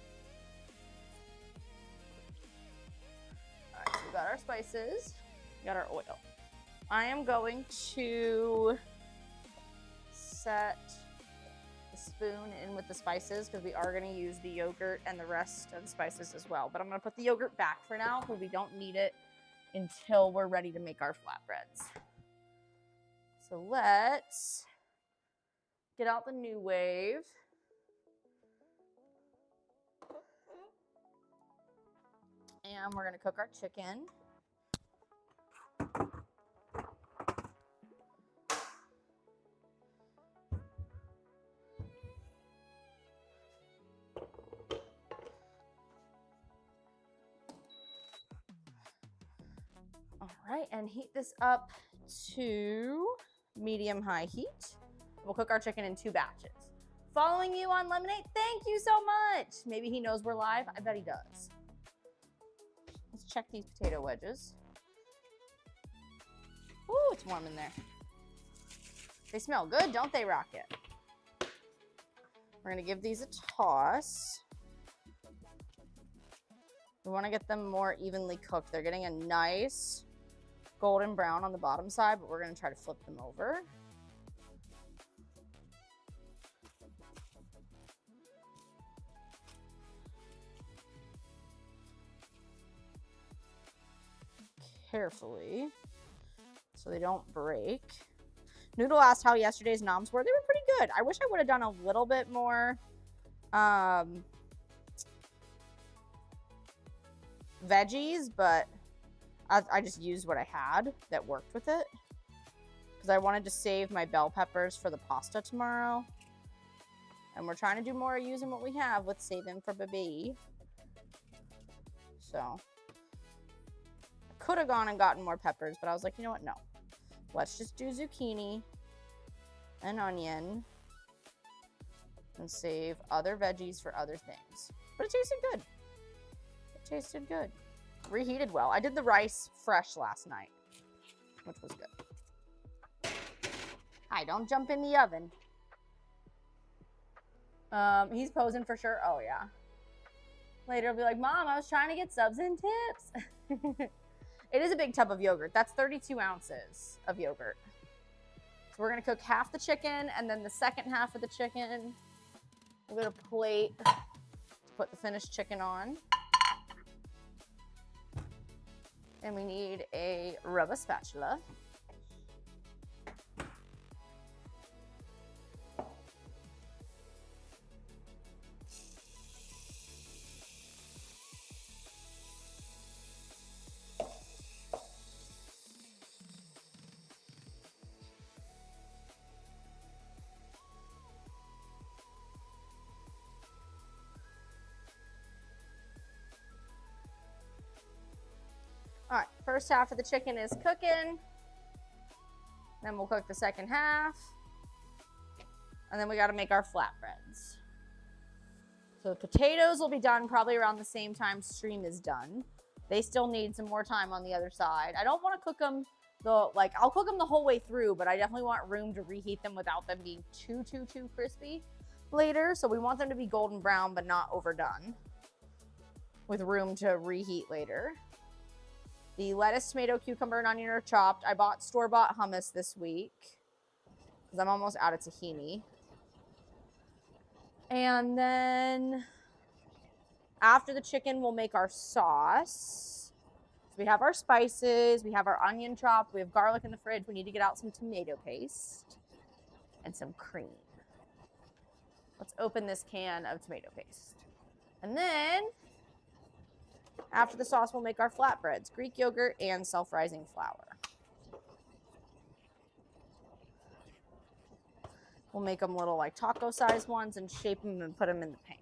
All right, so we got our spices, we got our oil. I am going to set the spoon in with the spices because we are going to use the yogurt and the rest of the spices as well. But I'm going to put the yogurt back for now because we don't need it until we're ready to make our flatbreads. So let's get out the New Wave. And we're going to cook our chicken. All right, and heat this up to medium-high heat. We'll cook our chicken in 2 batches. Following you on Lemonade, thank you so much. Maybe he knows we're live. I bet he does. Let's check these potato wedges. Ooh, it's warm in there. They smell good, don't they, Rocket? We're gonna give these a toss. We wanna get them more evenly cooked. They're getting a nice golden brown on the bottom side, but we're gonna try to flip them over. Carefully so they don't break. Noodle asked how yesterday's noms were. They were pretty good. I wish I would have done a little bit more veggies, but I just used what I had that worked with it because I wanted to save my bell peppers for the pasta tomorrow. And we're trying to do more using what we have with saving for baby. So could have gone and gotten more peppers, but I was like, you know what? No. Let's just do zucchini and onion and save other veggies for other things. But it tasted good. It tasted good. Reheated well. I did the rice fresh last night, which was good. Hi, don't jump in the oven. He's posing for sure. Oh, yeah. Later, he'll be like, Mom, I was trying to get subs and tips. It is a big tub of yogurt. That's 32 ounces of yogurt. So we're gonna cook half the chicken and then the second half of the chicken. We'll get a plate to put the finished chicken on. And we need a rubber spatula. All right, first half of the chicken is cooking. Then we'll cook the second half. And then we gotta make our flatbreads. So the potatoes will be done probably around the same time stream is done. They still need some more time on the other side. I don't wanna cook them, I'll cook them the whole way through, but I definitely want room to reheat them without them being too crispy later. So we want them to be golden brown, but not overdone, with room to reheat later. The lettuce, tomato, cucumber, and onion are chopped. I bought store-bought hummus this week because I'm almost out of tahini. And then after the chicken, we'll make our sauce. So we have our spices, we have our onion chopped, we have garlic in the fridge. We need to get out some tomato paste and some cream. Let's open this can of tomato paste. And then after the sauce, we'll make our flatbreads, Greek yogurt and self-rising flour. We'll make them little like taco-sized ones and shape them and put them in the pan.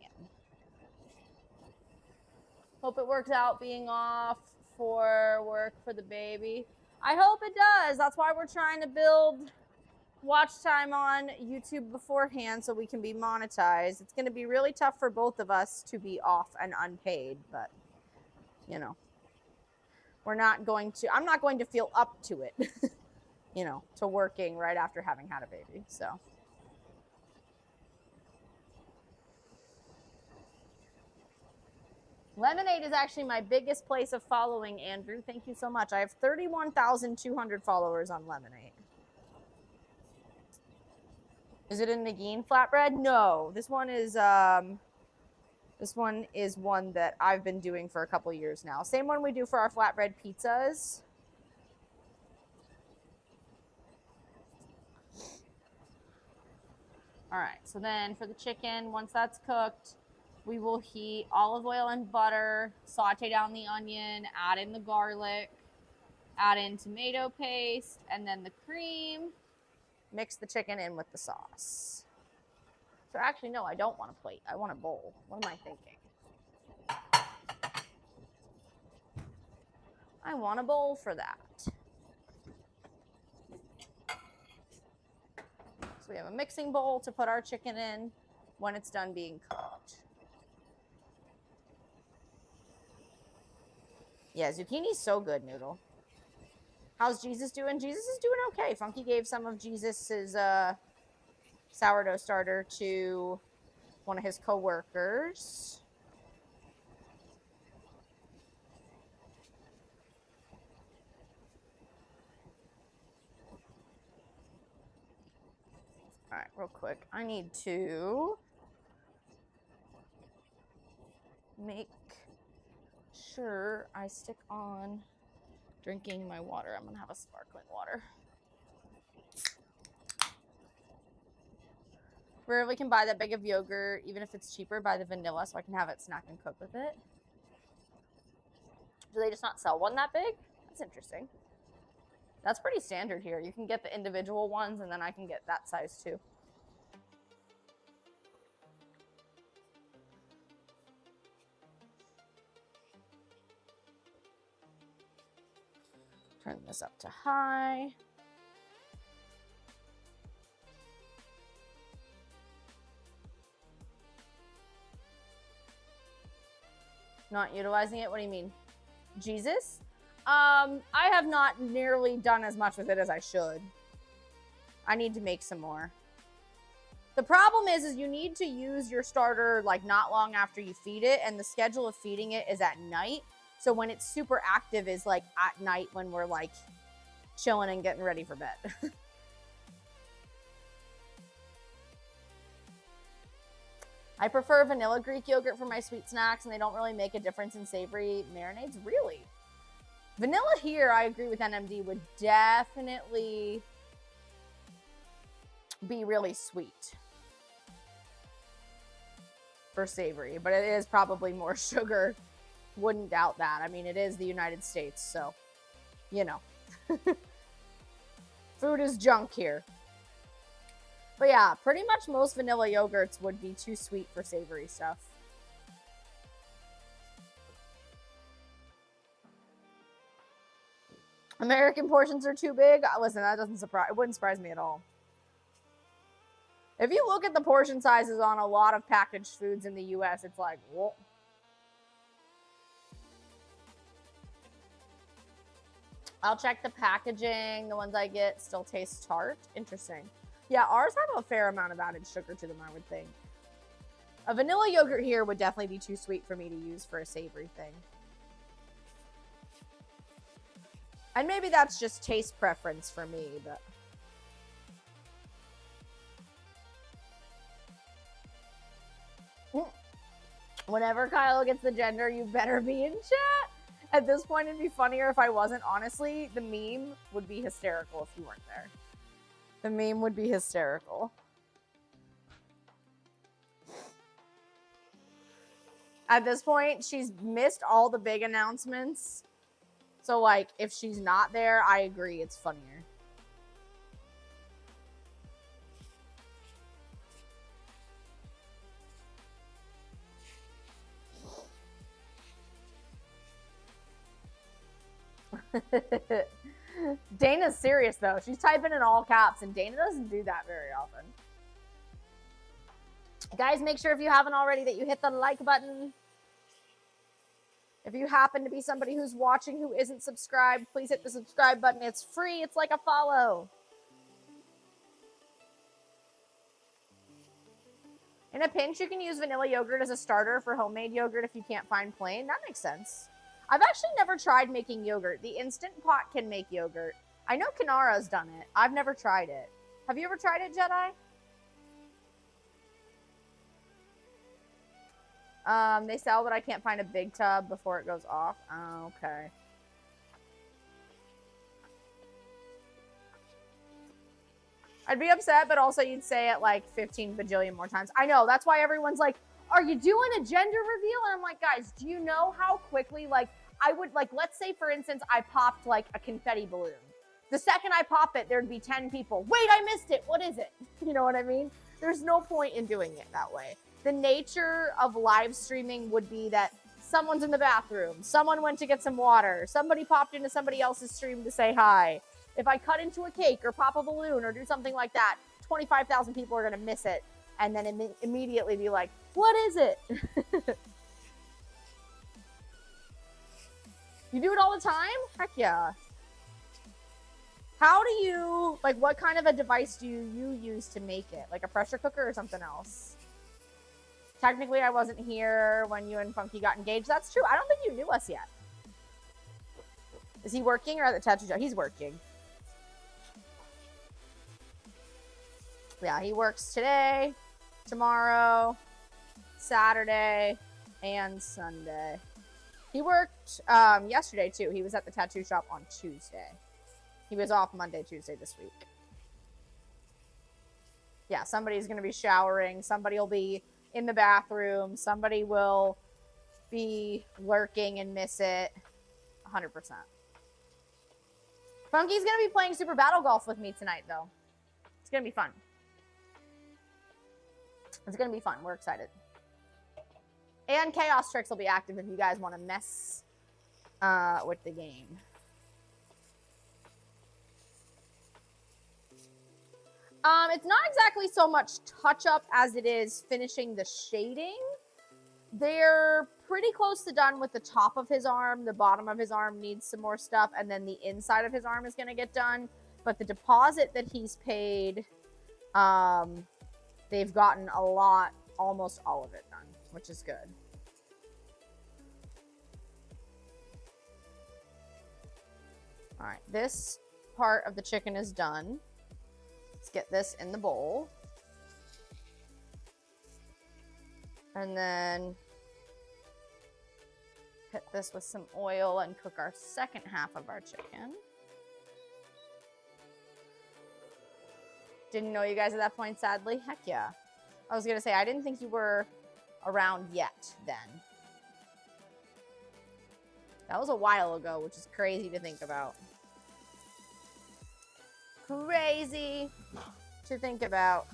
Hope it works out being off for work for the baby. I hope it does. That's why we're trying to build watch time on YouTube beforehand so we can be monetized. It's going to be really tough for both of us to be off and unpaid, but you know, I'm not going to feel up to it, you know, to working right after having had a baby. So Lemonade is actually my biggest place of following, Andrew. Thank you so much. I have 31,200 followers on Lemonade. Is it a Nagin flatbread? No, this one is one that I've been doing for a couple years now. Same one we do for our flatbread pizzas. All right, so then for the chicken, once that's cooked, we will heat olive oil and butter, saute down the onion, add in the garlic, add in tomato paste, and then the cream. Mix the chicken in with the sauce. So actually, no, I don't want a plate. I want a bowl. What am I thinking? I want a bowl for that. So we have a mixing bowl to put our chicken in when it's done being cooked. Yeah, zucchini's so good, Noodle. How's Jesus doing? Jesus is doing okay. Funky gave some of Jesus's sourdough starter to one of his co-workers. All right, real quick. I need to make sure I stick on drinking my water. I'm gonna have a sparkling water. Rarely can buy that big of yogurt, even if it's cheaper, buy the vanilla so I can have it snack and cook with it. Do they just not sell one that big? That's interesting. That's pretty standard here. You can get the individual ones and then I can get that size too. Turn this up to high. Not utilizing it? What do you mean? Jesus? I have not nearly done as much with it as I should. I need to make some more. The problem is you need to use your starter like not long after you feed it, and the schedule of feeding it is at night. So when it's super active is like at night when we're like chilling and getting ready for bed. I prefer vanilla Greek yogurt for my sweet snacks, and they don't really make a difference in savory marinades. Really? Vanilla here, I agree with NMD, would definitely be really sweet for savory, but it is probably more sugar. Wouldn't doubt that. I mean, it is the United States, so, you know. Food is junk here. But yeah, pretty much most vanilla yogurts would be too sweet for savory stuff. American portions are too big. Listen, that doesn't surprise. It wouldn't surprise me at all. If you look at the portion sizes on a lot of packaged foods in the U.S., it's like, whoa. I'll check the packaging. The ones I get still taste tart. Interesting. Yeah, ours have a fair amount of added sugar to them, I would think. A vanilla yogurt here would definitely be too sweet for me to use for a savory thing. And maybe that's just taste preference for me, but... Whenever Kyle gets the gender, you better be in chat. At this point, it'd be funnier if I wasn't. Honestly, the meme would be hysterical if you weren't there. The meme would be hysterical. At this point, she's missed all the big announcements. So, like, if she's not there, I agree, it's funnier. Dana's serious, though. She's typing in all caps, and Dana doesn't do that very often. Guys, make sure if you haven't already that you hit the like button. If you happen to be somebody who's watching who isn't subscribed, please hit the subscribe button. It's free. It's like a follow. In a pinch, you can use vanilla yogurt as a starter for homemade yogurt if you can't find plain. That makes sense. I've actually never tried making yogurt. The Instant Pot can make yogurt. I know Kanara's done it. I've never tried it. Have you ever tried it, Jedi? They sell, but I can't find a big tub before it goes off. Oh, okay. I'd be upset, but also you'd say it like 15 bajillion more times. I know, that's why everyone's like, are you doing a gender reveal? And I'm like, guys, do you know how quickly, like, I would, like, let's say, for instance, I popped, like, a confetti balloon. The second I pop it, there'd be 10 people. Wait, I missed it. What is it? You know what I mean? There's no point in doing it that way. The nature of live streaming would be that someone's in the bathroom, someone went to get some water, somebody popped into somebody else's stream to say hi. If I cut into a cake or pop a balloon or do something like that, 25,000 people are going to miss it and then immediately be like, what is it? You do it all the time? Heck yeah. How do you, like, what kind of a device do you use to make it? Like a pressure cooker or something else? Technically, I wasn't here when you and Funky got engaged. That's true. I don't think you knew us yet. Is he working or at the tattoo shop? He's working. Yeah, he works today, tomorrow, Saturday, and Sunday. He worked yesterday, too. He was at the tattoo shop on Tuesday. He was off Monday, Tuesday this week. Yeah, somebody's going to be showering. Somebody will be in the bathroom. Somebody will be lurking and miss it. 100%. Funky's going to be playing Super Battle Golf with me tonight, though. It's going to be fun. It's going to be fun. We're excited. And Chaos Tricks will be active if you guys want to mess with the game. It's not exactly so much touch-up as it is finishing the shading. They're pretty close to done with the top of his arm. The bottom of his arm needs some more stuff, and then the inside of his arm is going to get done. But the deposit that he's paid, they've gotten a lot, almost all of it done, which is good. All right, this part of the chicken is done. Let's get this in the bowl. And then hit this with some oil and cook our second half of our chicken. Didn't know you guys at that point, sadly. Heck yeah. I was going to say, I didn't think you were around yet then. That was a while ago, which is crazy to think about. Crazy to think about.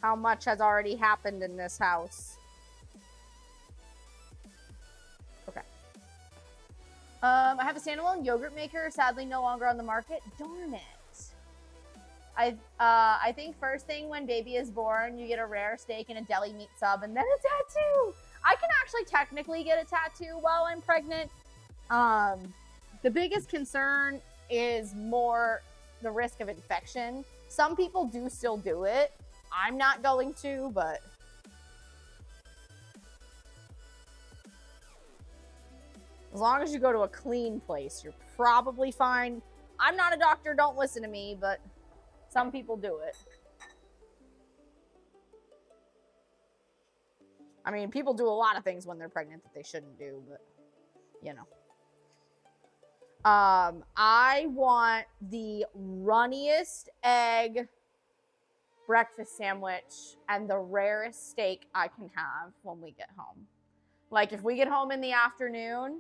How much has already happened in this house. Okay. I have a standalone yogurt maker, sadly no longer on the market. Darn it. I think first thing when baby is born, you get a rare steak and a deli meat sub and then a tattoo. I can actually technically get a tattoo while I'm pregnant. The biggest concern is more the risk of infection. Some people do still do it. I'm not going to, but as long as you go to a clean place, you're probably fine. I'm not a doctor, don't listen to me, but some people do it. I mean, people do a lot of things when they're pregnant that they shouldn't do, but you know. I want the runniest egg breakfast sandwich and the rarest steak I can have when we get home. Like if we get home in the afternoon,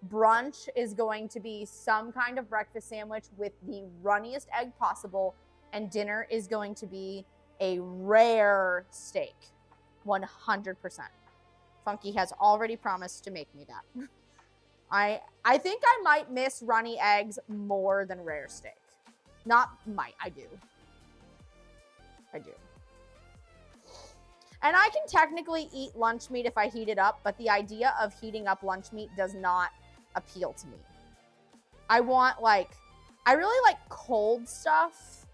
brunch is going to be some kind of breakfast sandwich with the runniest egg possible, and dinner is going to be a rare steak. 100%. Funky has already promised to make me that. I think I might miss runny eggs more than rare steak. Not might, I do. I do. And I can technically eat lunch meat if I heat it up, but the idea of heating up lunch meat does not appeal to me. I want like, I really like cold stuff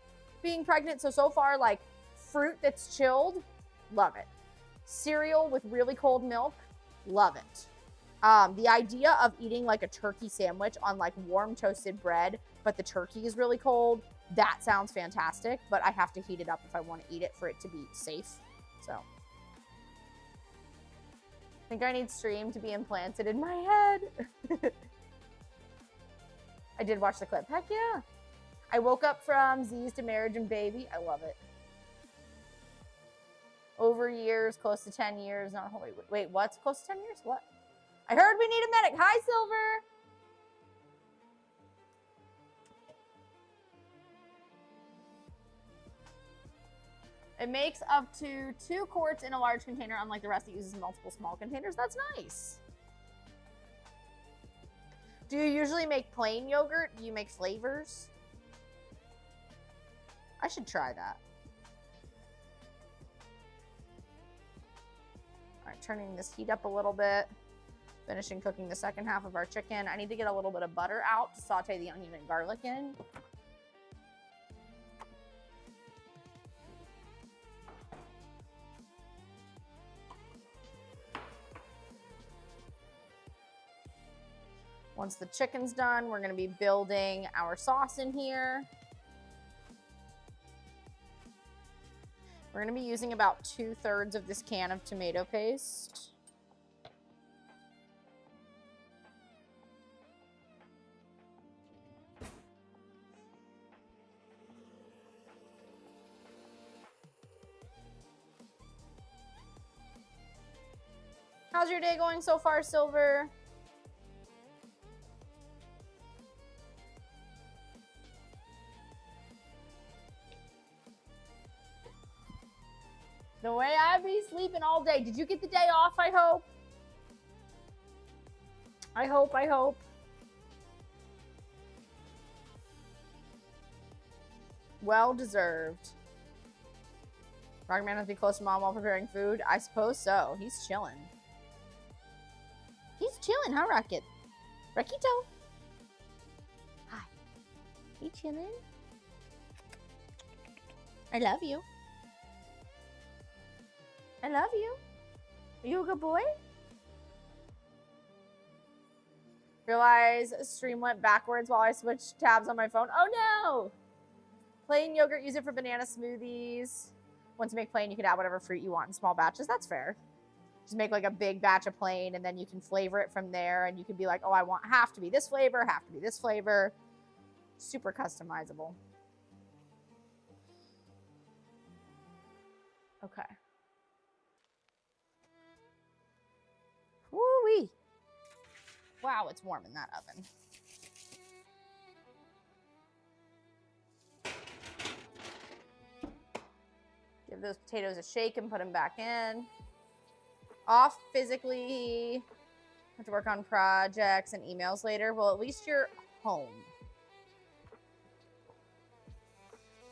being pregnant. So far, like fruit that's chilled, love it. Cereal with really cold milk, love it. The idea of eating like a turkey sandwich on like warm toasted bread, but the turkey is really cold, That sounds fantastic, but I have to heat it up if I want to eat it for it to be safe. So I think I need stream to be implanted in my head. I did watch the clip. Heck yeah. I woke up from Z's to marriage and baby. I love it. Over years, close to 10 years. Not wait, what's close to 10 years? What? I heard we need a medic. Hi, Silver. It makes up to 2 quarts in a large container, unlike the rest that uses multiple small containers. That's nice. Do you usually make plain yogurt? Do you make flavors? I should try that. All right, turning this heat up a little bit. Finishing cooking the second half of our chicken. I need to get a little bit of butter out to saute the onion and garlic in. Once the chicken's done, we're gonna be building our sauce in here. We're gonna be using about 2/3 of this can of tomato paste. How's your day going so far, Silver? The way I be sleeping all day. Did you get the day off, I hope? I hope. Well deserved. Rocket Man has to be close to mom while preparing food. I suppose so. He's chilling. He's chilling, huh, Rocket? Rockito. Hi. You chilling? I love you. I love you. Are you a good boy? Realize stream went backwards while I switched tabs on my phone. Oh no! Plain yogurt, use it for banana smoothies. Once you make plain, you can add whatever fruit you want in small batches. That's fair. Just make like a big batch of plain and then you can flavor it from there and you can be like, oh, I want half to be this flavor, half to be this flavor. Super customizable. Okay. Woo-wee. Wow, it's warm in that oven. Give those potatoes a shake and put them back in. Off physically. Have to work on projects and emails later. Well, at least you're home.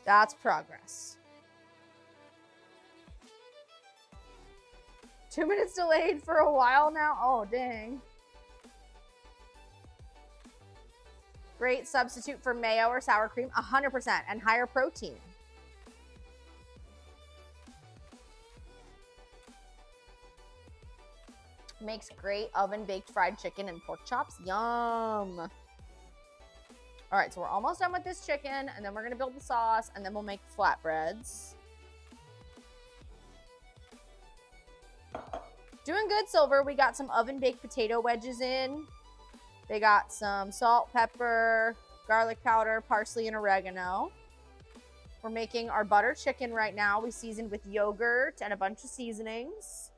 That's progress. 2 minutes delayed for a while now. Oh, dang. Great substitute for mayo or sour cream. 100% and higher protein. Makes great oven-baked fried chicken and pork chops. Yum. All right, so we're almost done with this chicken, and then we're gonna build the sauce, and then we'll make flatbreads. Doing good, Silver. We got some oven-baked potato wedges in. They got some salt, pepper, garlic powder, parsley, and oregano. We're making our butter chicken right now. We seasoned with yogurt and a bunch of seasonings.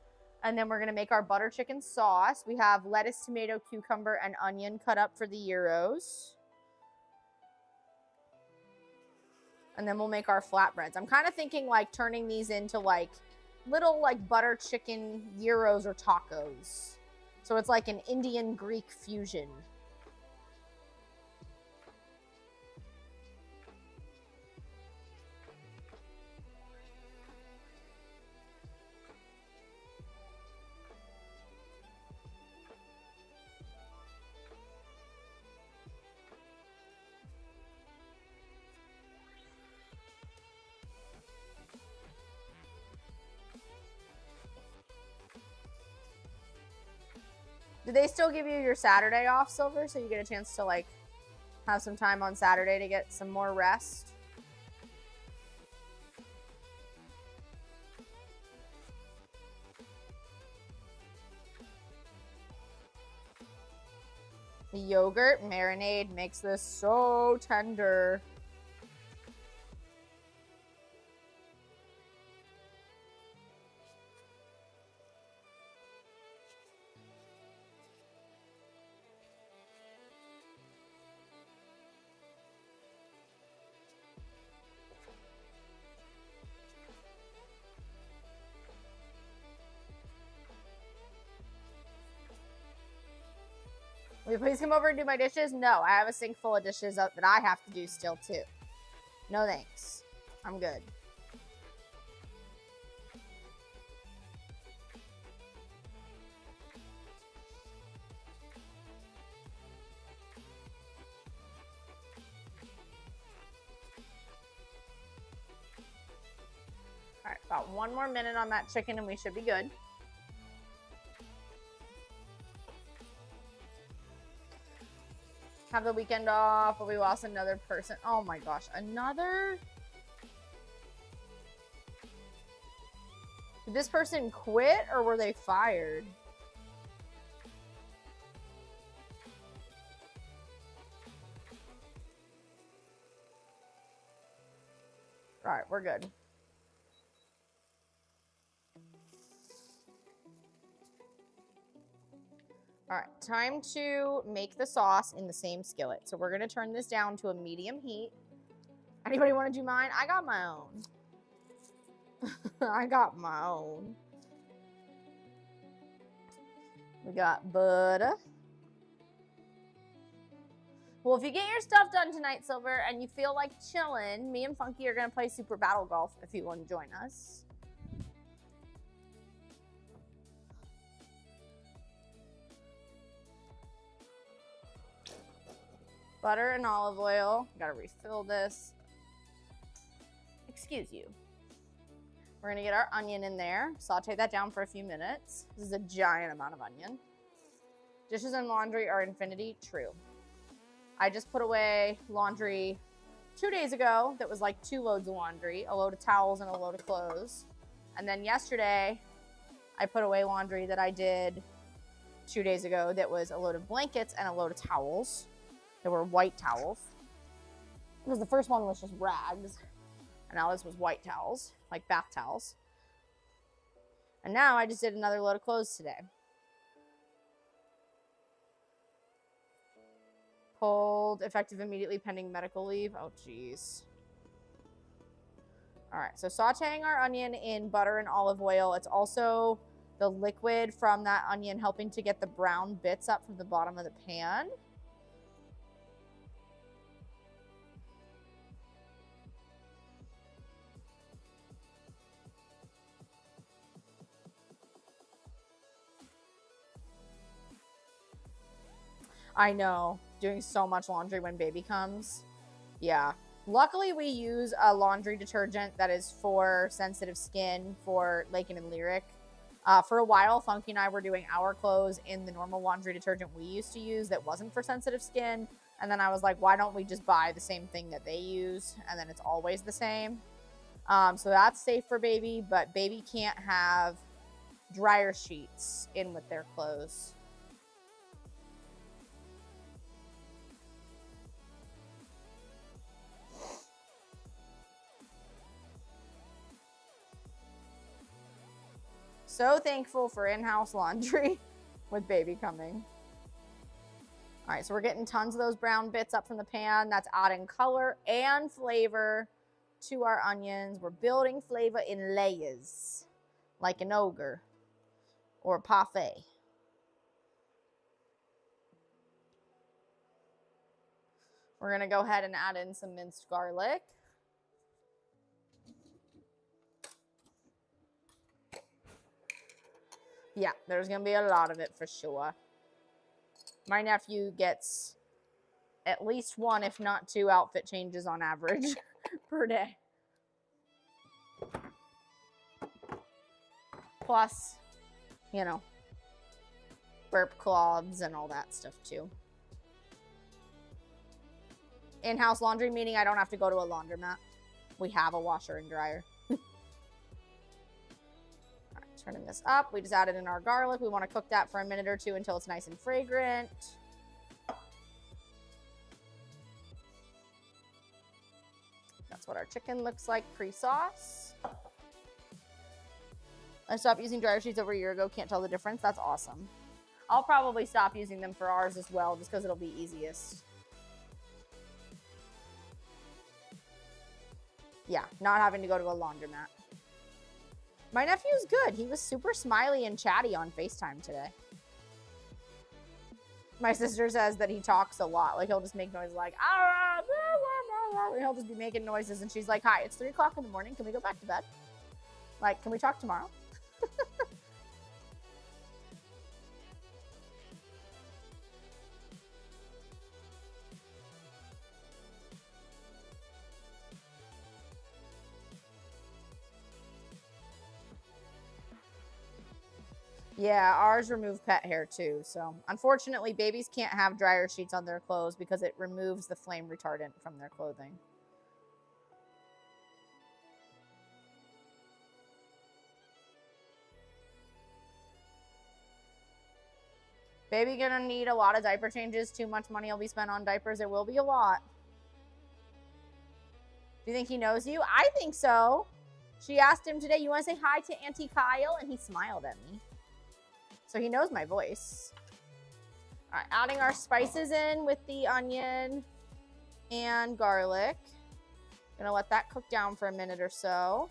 And then we're gonna make our butter chicken sauce. We have lettuce, tomato, cucumber, and onion cut up for the gyros. And then we'll make our flatbreads. I'm kind of thinking like turning these into like little like butter chicken gyros or tacos. So it's like an Indian Greek fusion. Do they still give you your Saturday off, Silver, so you get a chance to like have some time on Saturday to get some more rest? The yogurt marinade makes this so tender. Will you please come over and do my dishes? No, I have a sink full of dishes that I have to do still too. No thanks. I'm good. All right, about 1 more minute on that chicken and we should be good. Have the weekend off, but we lost another person. Oh my gosh, another? Did this person quit or were they fired? All right, we're good. All right, time to make the sauce in the same skillet. So we're gonna turn this down to a medium heat. Anybody wanna do mine? I got my own. I got my own. We got butter. Well, if you get your stuff done tonight, Silver, and you feel like chilling, me and Funky are gonna play Super Battle Golf if you wanna join us. Butter and olive oil. Gotta refill this. Excuse you. We're gonna get our onion in there. Saute that down for a few minutes. This is a giant amount of onion. Dishes and laundry are infinity. True. I just put away laundry 2 days ago that was like 2 loads of laundry, a load of towels and a load of clothes. And then yesterday, I put away laundry that I did 2 days ago that was a load of blankets and a load of towels. They were white towels. Because the first one was just rags. And now this was white towels, like bath towels. And now I just did another load of clothes today. Pulled, effective immediately pending medical leave. Oh, geez. All right, so sauteing our onion in butter and olive oil. It's also the liquid from that onion helping to get the brown bits up from the bottom of the pan. I know, doing so much laundry when baby comes. Yeah. Luckily, we use a laundry detergent that is for sensitive skin for Lakin and Lyric. For a while, Funky and I were doing our clothes in the normal laundry detergent we used to use that wasn't for sensitive skin. And then I was like, why don't we just buy the same thing that they use? And then it's always the same. So that's safe for baby, but baby can't have dryer sheets in with their clothes. So thankful for in-house laundry with baby coming. All right, so we're getting tons of those brown bits up from the pan. That's adding color and flavor to our onions. We're building flavor in layers, like an ogre or a parfait. We're gonna go ahead and add in some minced garlic. Yeah, there's gonna be a lot of it for sure. My nephew gets at least 1, if not 2, outfit changes on average per day. Plus, you know, burp cloths and all that stuff too. In-house laundry, meaning I don't have to go to a laundromat. We have a washer and dryer. Turning this up, we just added in our garlic. We want to cook that for a minute or 2 until it's nice and fragrant. That's what our chicken looks like pre-sauce. I stopped using dryer sheets over a year ago. Can't tell the difference. That's awesome. I'll probably stop using them for ours as well, just because it'll be easiest. Yeah, not having to go to a laundromat. My nephew's good. He was super smiley and chatty on FaceTime today. My sister says that he talks a lot. Like, he'll just make noises like, ah, blah, blah, blah, and he'll just be making noises. And she's like, hi, it's 3 o'clock in the morning. Can we go back to bed? Like, can we talk tomorrow? Yeah, ours remove pet hair too. So unfortunately, babies can't have dryer sheets on their clothes because it removes the flame retardant from their clothing. Baby gonna need a lot of diaper changes. Too much money will be spent on diapers. There will be a lot. Do you think he knows you? I think so. She asked him today, you want to say hi to Auntie Kyle? And he smiled at me. So he knows my voice. All right, adding our spices in with the onion and garlic. Gonna let that cook down for a minute or so.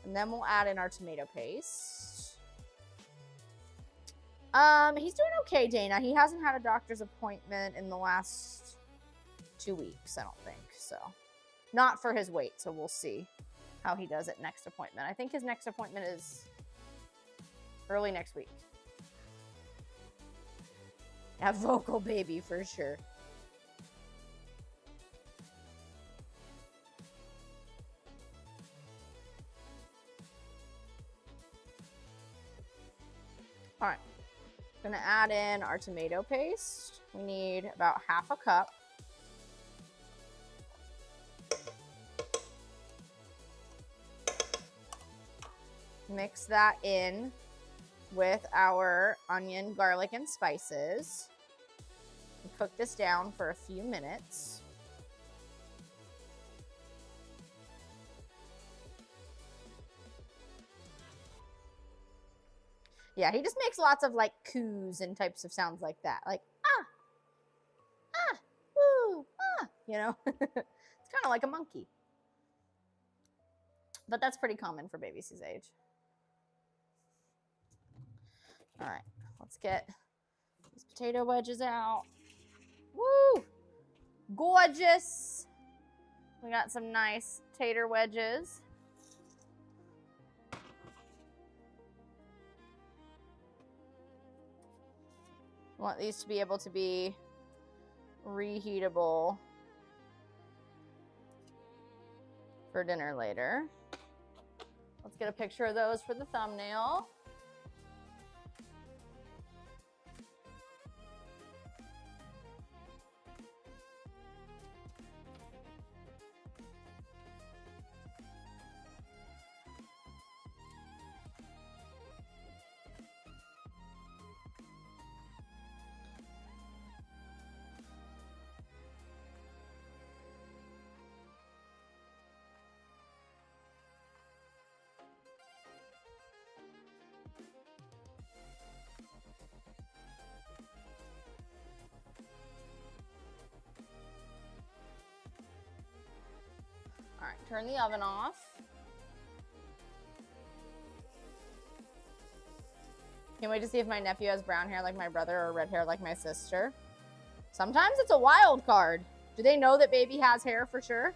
And then we'll add in our tomato paste. He's doing okay, Dana. He hasn't had a doctor's appointment in the last 2 weeks, I don't think. So, not for his weight, so we'll see how he does at next appointment. I think his next appointment is early next week. A vocal baby for sure. All right, gonna add in our tomato paste. We need about half a cup. Mix that in with our onion, garlic, and spices. And cook this down for a few minutes. Yeah, he just makes lots of like coos and types of sounds like that. Like, ah, ah, woo, ah, you know? It's kind of like a monkey. But that's pretty common for babies his age. All right, let's get these potato wedges out. Woo! Gorgeous! We got some nice tater wedges. Want these to be able to be reheatable for dinner later. Let's get a picture of those for the thumbnail. All right, turn the oven off. Can't wait to see if my nephew has brown hair like my brother or red hair like my sister. Sometimes it's a wild card. Do they know that baby has hair for sure?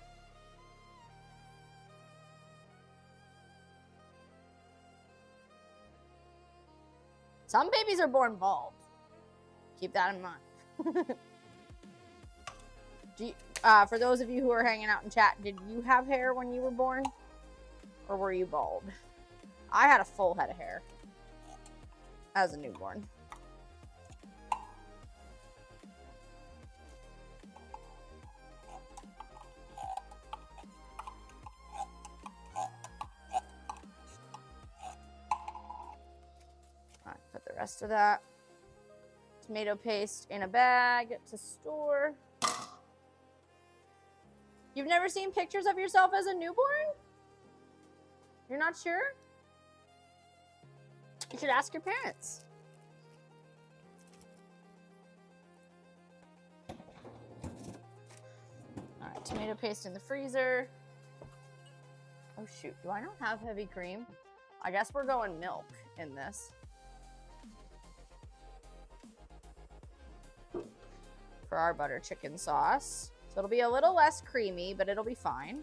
Some babies are born bald. Keep that in mind. For those of you who are hanging out in chat, did you have hair when you were born? Or were you bald? I had a full head of hair as a newborn. All right, put the rest of that tomato paste in a bag to store. You've never seen pictures of yourself as a newborn? You're not sure? You should ask your parents. All right, tomato paste in the freezer. Oh shoot, do I not have heavy cream? I guess we're going milk in this. For our butter chicken sauce. So it'll be a little less creamy, but it'll be fine.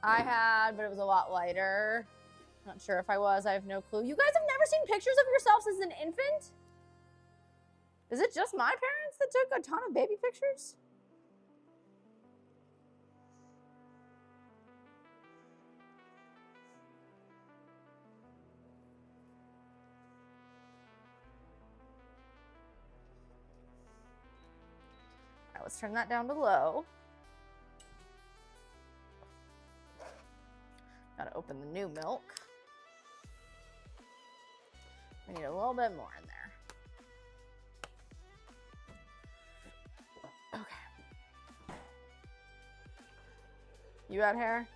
I had, but it was a lot lighter. Not sure if I was. I have no clue. You guys have never seen pictures of yourselves as an infant? Is it just my parents that took a ton of baby pictures? All right, let's turn that down to low. Gotta open the new milk. We need a little bit more in there. Okay. You got hair?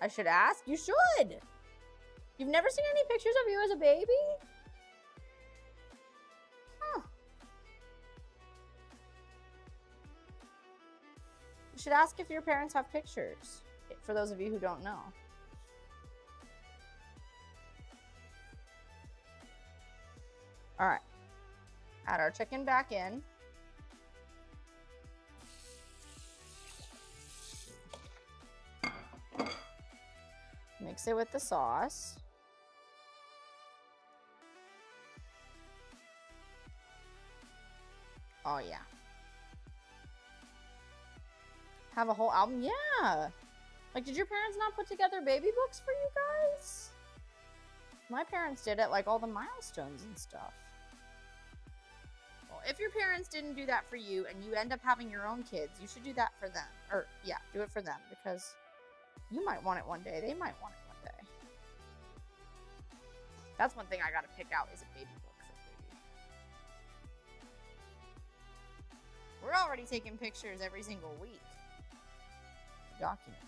I should ask? You should! You've never seen any pictures of you as a baby? Huh. You should ask if your parents have pictures. For those of you who don't know. All right, add our chicken back in. Mix it with the sauce. Oh yeah. Have a whole album? Yeah. Like, did your parents not put together baby books for you guys? My parents did it, like all the milestones and stuff. Well, if your parents didn't do that for you and you end up having your own kids, you should do that for them. Or, yeah, do it for them because you might want it one day. They might want it one day. That's one thing I gotta pick out is a baby book for baby. We're already taking pictures every single week. Document.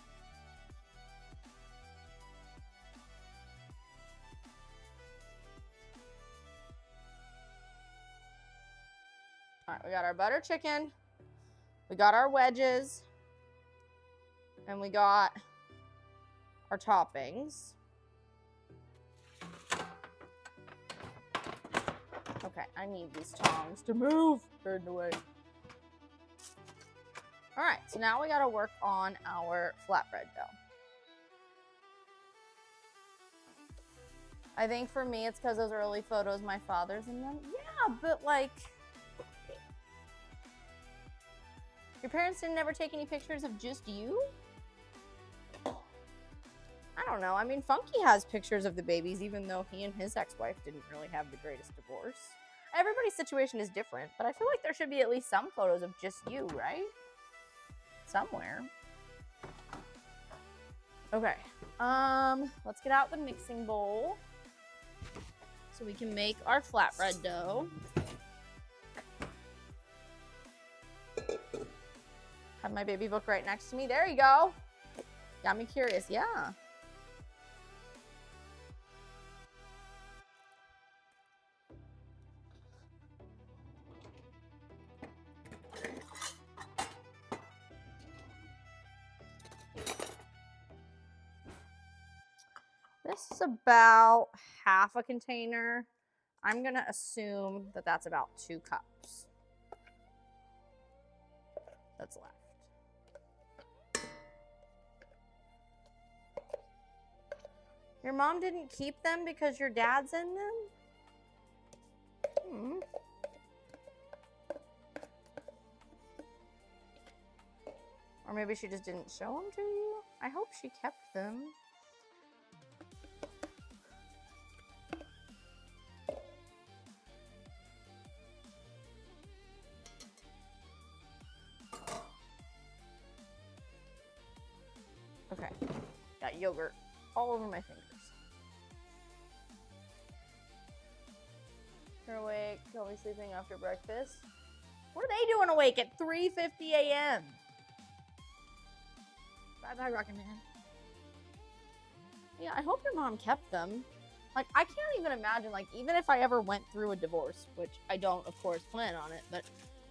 All right, we got our butter chicken, we got our wedges, and we got our toppings. Okay, I need these tongs to move. They're in the way. All right, so now we gotta work on our flatbread dough. I think for me, it's because those early photos, my father's in them. Yeah, but like, your parents didn't ever take any pictures of just you? I don't know. I mean, Funky has pictures of the babies, even though he and his ex-wife didn't really have the greatest divorce. Everybody's situation is different, but I feel like there should be at least some photos of just you, right? Somewhere. Okay. Let's get out the mixing bowl so we can make our flatbread dough. Have my baby book right next to me. There you go. Got me curious. Yeah. This is about half a container. I'm gonna assume that that's about 2 cups that's left. Your mom didn't keep them because your dad's in them? Or maybe she just didn't show them to you? I hope she kept them. Okay. Got yogurt all over my fingers. They're awake. Probably sleeping after breakfast. What are they doing awake at 3:50 a.m.? Bye-bye, Rocket Man. Yeah, I hope your mom kept them. Like, I can't even imagine, like, even if I ever went through a divorce, which I don't, of course, plan on it, but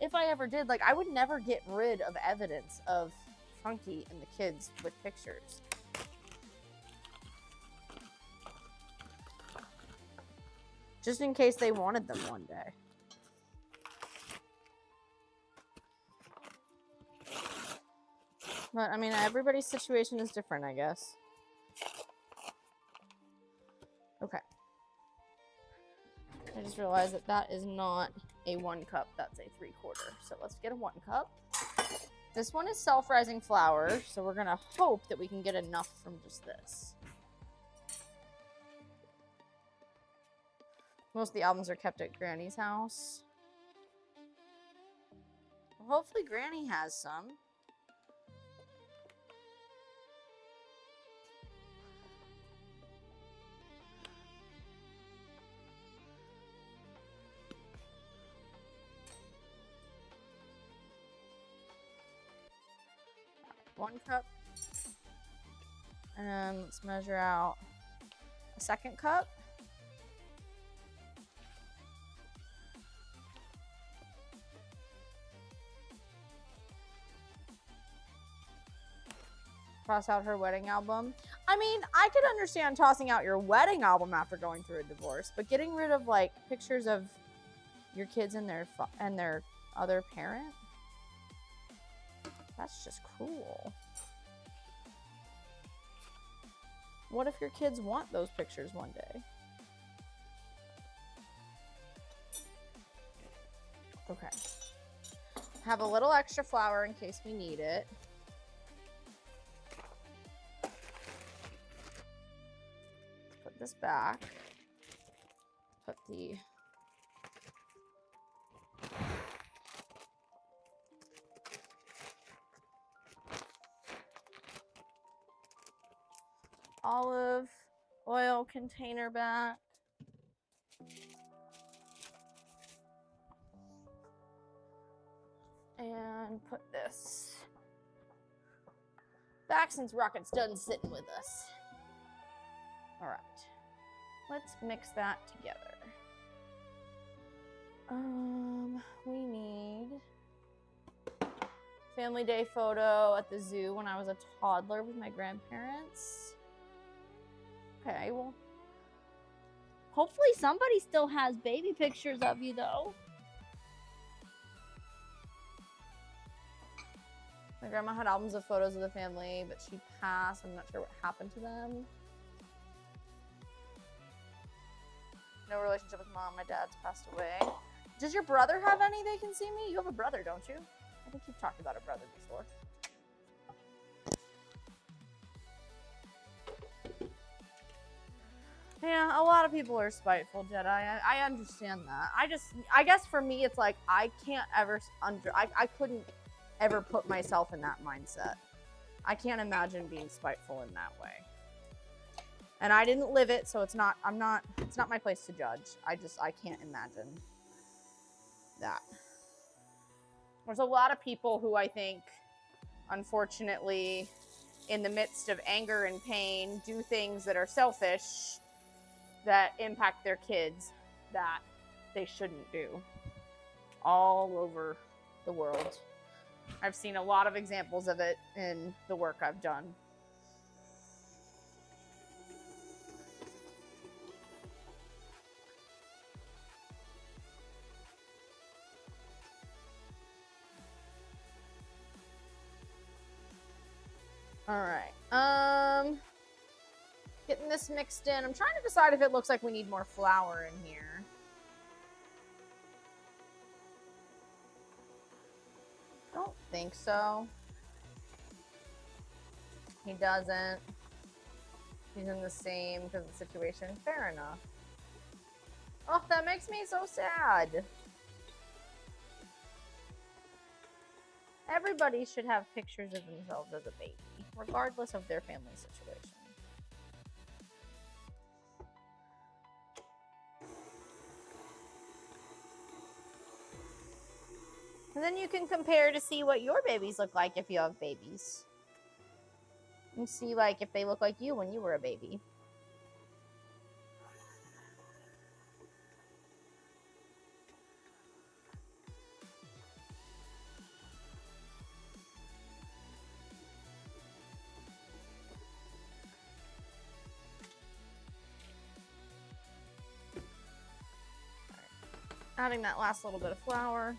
if I ever did, like, I would never get rid of evidence of Funky and the kids with pictures. Just in case they wanted them one day. But, I mean, everybody's situation is different, I guess. Okay. I just realized that that is not a 1 cup, that's a 3/4. So let's get a 1 cup. This one is self-rising flour, so we're gonna hope that we can get enough from just this. Most of the albums are kept at Granny's house. Well, hopefully Granny has some. One cup. And let's measure out a 2nd cup. Toss out her wedding album. I mean, I could understand tossing out your wedding album after going through a divorce, but getting rid of like pictures of your kids and their other parent, that's just cruel. What if your kids want those pictures one day? Okay. Have a little extra flour in case we need it. Put this back. Put the olive oil container back. And put this back since Rocket's done sitting with us. All right, let's mix that together. We need family day photo at the zoo when I was a toddler with my grandparents. Okay, well, hopefully somebody still has baby pictures of you though. My grandma had albums of photos of the family, but she passed. I'm not sure what happened to them. No relationship with mom. My dad's passed away. Does your brother have any they can see me? You have a brother, don't you? I think you've talked about a brother before. Yeah, a lot of people are spiteful, Jedi. I understand that. I guess for me, it's like, I can't ever, I couldn't ever put myself in that mindset. I can't imagine being spiteful in that way. And I didn't live it, so it's not my place to judge. I can't imagine that. There's a lot of people who I think, unfortunately, in the midst of anger and pain, do things that are selfish, that impact their kids, that they shouldn't do. All over the world. I've seen a lot of examples of it in the work I've done. All right, getting this mixed in. I'm trying to decide if it looks like we need more flour in here. Don't think so. He doesn't. He's in the same because of the situation. Fair enough. Oh, that makes me so sad. everybody should have pictures of themselves as a baby, regardless of their family situation. And then you can compare to see what your babies look like if you have babies. And see like if they look like you when you were a baby. Adding that last little bit of flour.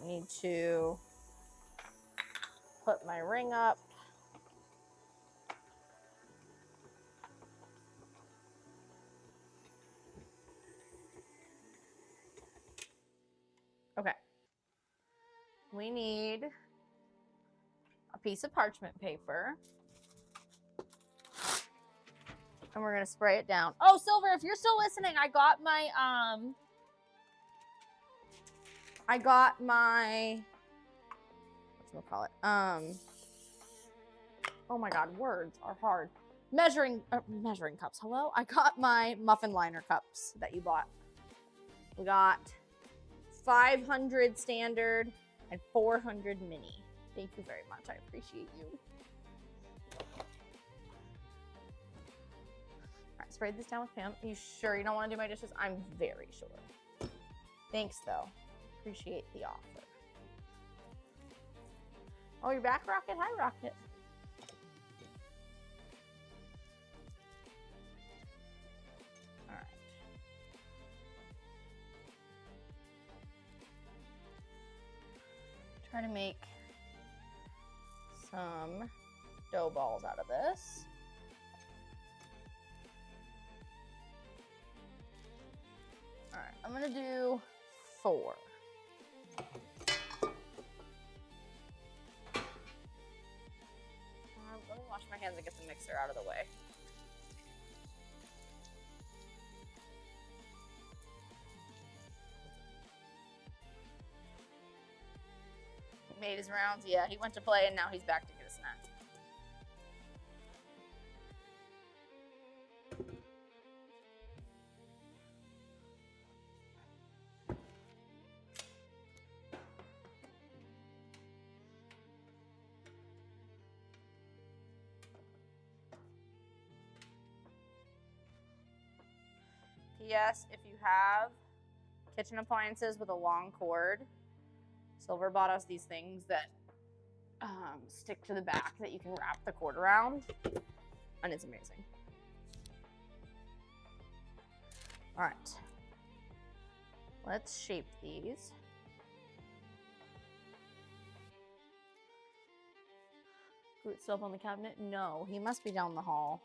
I need to put my ring up. Okay. We need a piece of parchment paper. And we're gonna spray it down. Oh, Silver, if you're still listening, I got my whatchamacallit? Oh my God, words are hard. Measuring cups. Hello? I got my muffin liner cups that you bought. We got 500 standard and 400 mini. Thank you very much. I appreciate you. Sprayed this down with Pam. Are you sure you don't want to do my dishes? I'm very sure. Thanks, though. Appreciate the offer. Oh, you're back, Rocket? Hi, Rocket. All right. Try to make some dough balls out of this. All right, I'm gonna do 4. Let me wash my hands and get the mixer out of the way. He made his rounds. Yeah, he went to play and now he's back to get a snack. P.S. If you have kitchen appliances with a long cord, Silver bought us these things that stick to the back that you can wrap the cord around, and it's amazing. All right, let's shape these. Groot still up on the cabinet? No, he must be down the hall.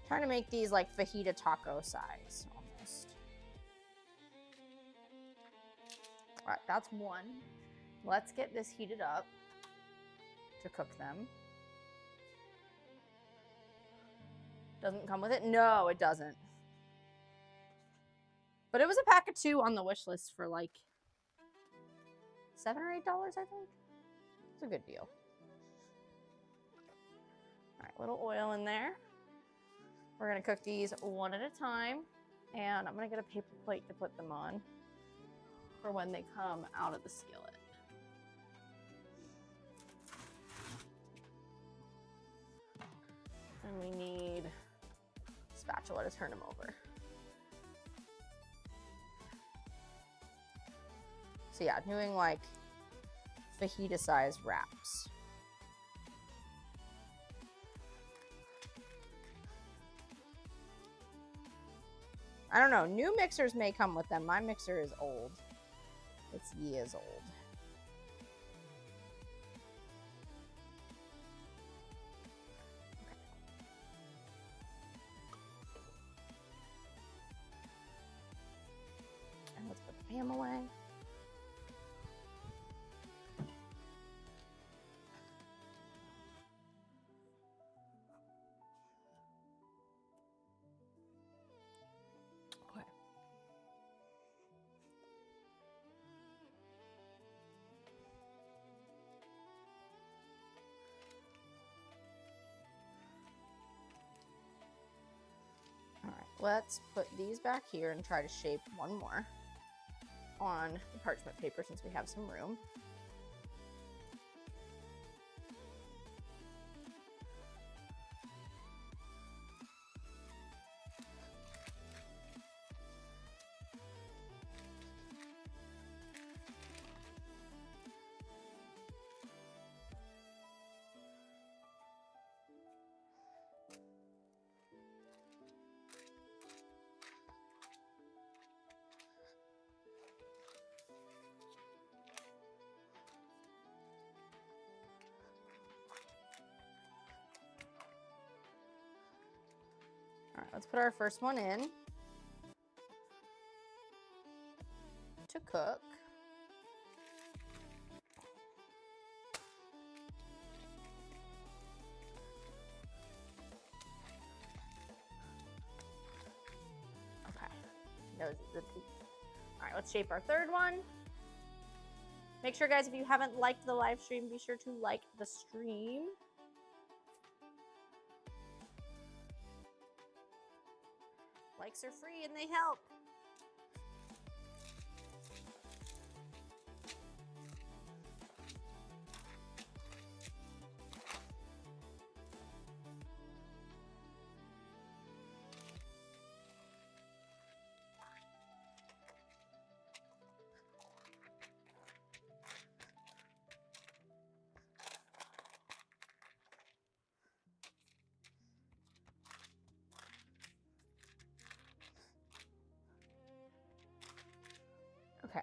Trying to make these like fajita taco size almost. All right, that's one. Let's get this heated up to cook them. Doesn't come with it? No, it doesn't. But it was a pack of 2 on the wish list for like $7 or $8, I think. It's a good deal. All right, little oil in there. We're gonna cook these one at a time, and I'm gonna get a paper plate to put them on for when they come out of the skillet. And we need a spatula to turn them over. So yeah, doing like fajita size wraps. I don't know, new mixers may come with them. My mixer is old. It's years old. And let's put the ham away. Okay. All right, let's put these back here and try to shape one more on the parchment paper since we have some room. All right, let's put our first one in to cook. Okay, those are the two. All right, let's shape our third one. Make sure, guys, if you haven't liked the live stream, be sure to like the stream. Likes are free and they help. Okay.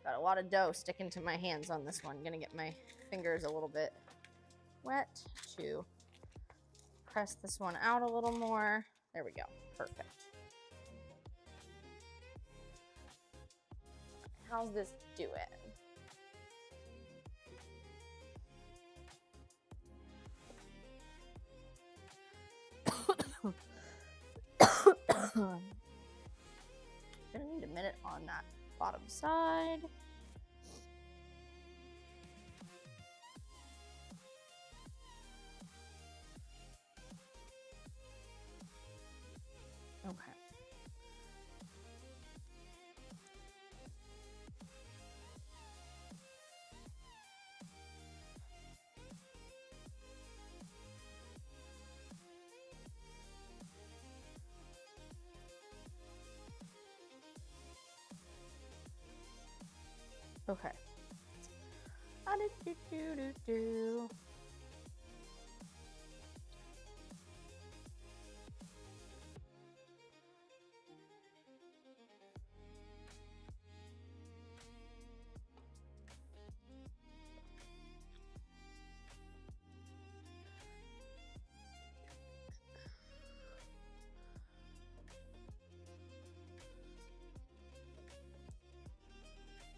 Got a lot of dough sticking to my hands on this one. Gonna get my fingers a little bit wet to press this one out a little more. There we go. Perfect. How's this doing? Gonna need a minute on that bottom side. Okay. Okay. Do.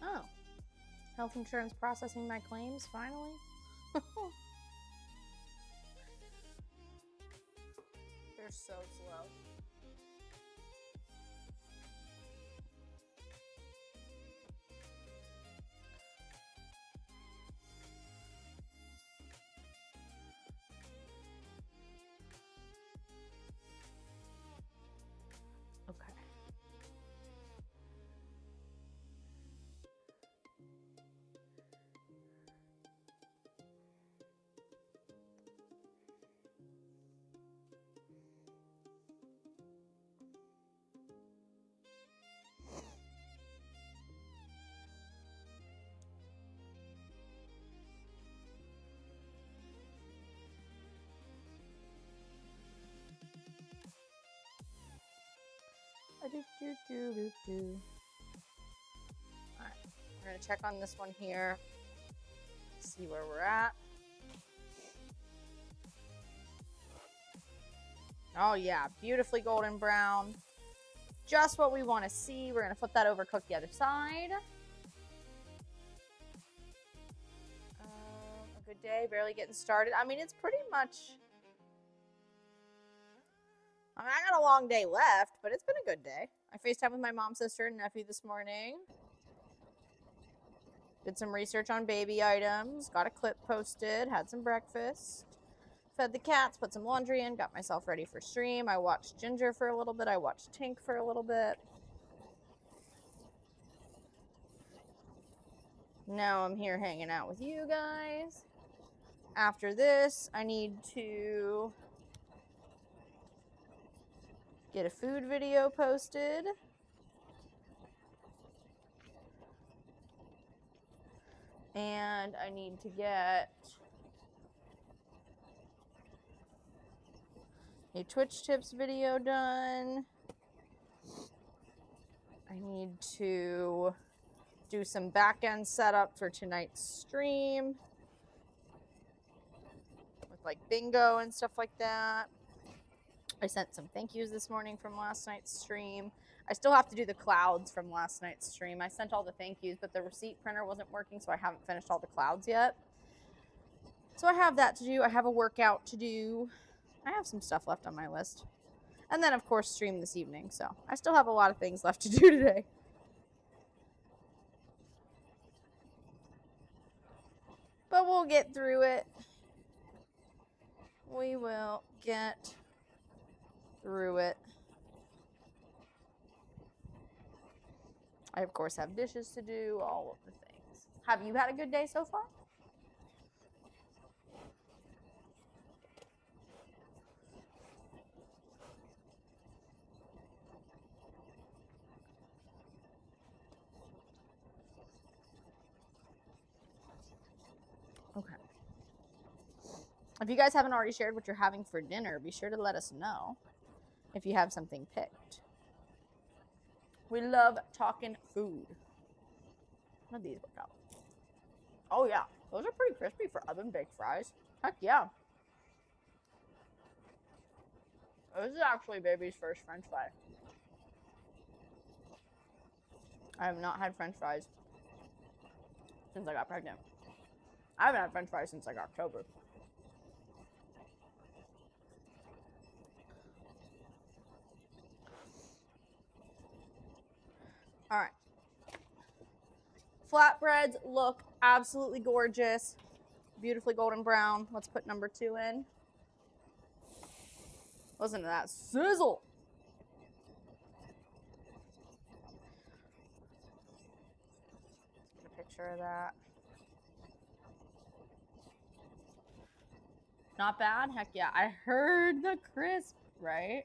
Oh. Health insurance processing my claims finally. They're so slow. Okay. Alright, we're going to check on this one here. See where we're at. Oh yeah, beautifully golden brown. Just what we want to see. We're going to flip that over, cook the other side. A good day, barely getting started. I mean, it's pretty much... I mean, I got a long day left, but it's been a good day. I FaceTimed with my mom, sister, and nephew this morning. Did some research on baby items. Got a clip posted. Had some breakfast. Fed the cats. Put some laundry in. Got myself ready for stream. I watched Ginger for a little bit. I watched Tink for a little bit. Now I'm here hanging out with you guys. After this, I need to get a food video posted. And I need to get a Twitch tips video done. I need to do some back-end setup for tonight's stream with like bingo and stuff like that. I sent some thank yous this morning from last night's stream. I still have to do the clouds from last night's stream. I sent all the thank yous, but the receipt printer wasn't working, so I haven't finished all the clouds yet. So I have that to do. I have a workout to do. I have some stuff left on my list. And then, of course, stream this evening. So I still have a lot of things left to do today. But we'll get through it. We will get through it. I, of course, have dishes to do, all of the things. Have you had a good day so far? Okay. If you guys haven't already shared what you're having for dinner, be sure to let us know if you have something picked. We love talking food. How do these work out? Oh yeah, those are pretty crispy for oven baked fries. Heck yeah. This is actually baby's first French fry. I have not had French fries since I got pregnant. I haven't had French fries since like October. All right. Flatbreads look absolutely gorgeous. Beautifully golden brown. Let's put number 2 in. Listen to that sizzle. Get a picture of that. Not bad? Heck yeah. I heard the crisp, right?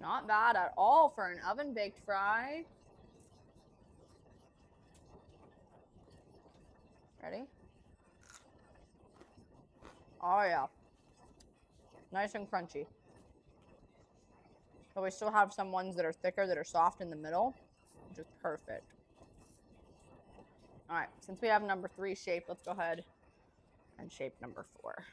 Not bad at all for an oven-baked fry. Ready? Oh, yeah. Nice and crunchy. But we still have some ones that are thicker, that are soft in the middle, which is perfect. All right, since we have number 3 shaped, let's go ahead and shape number 4.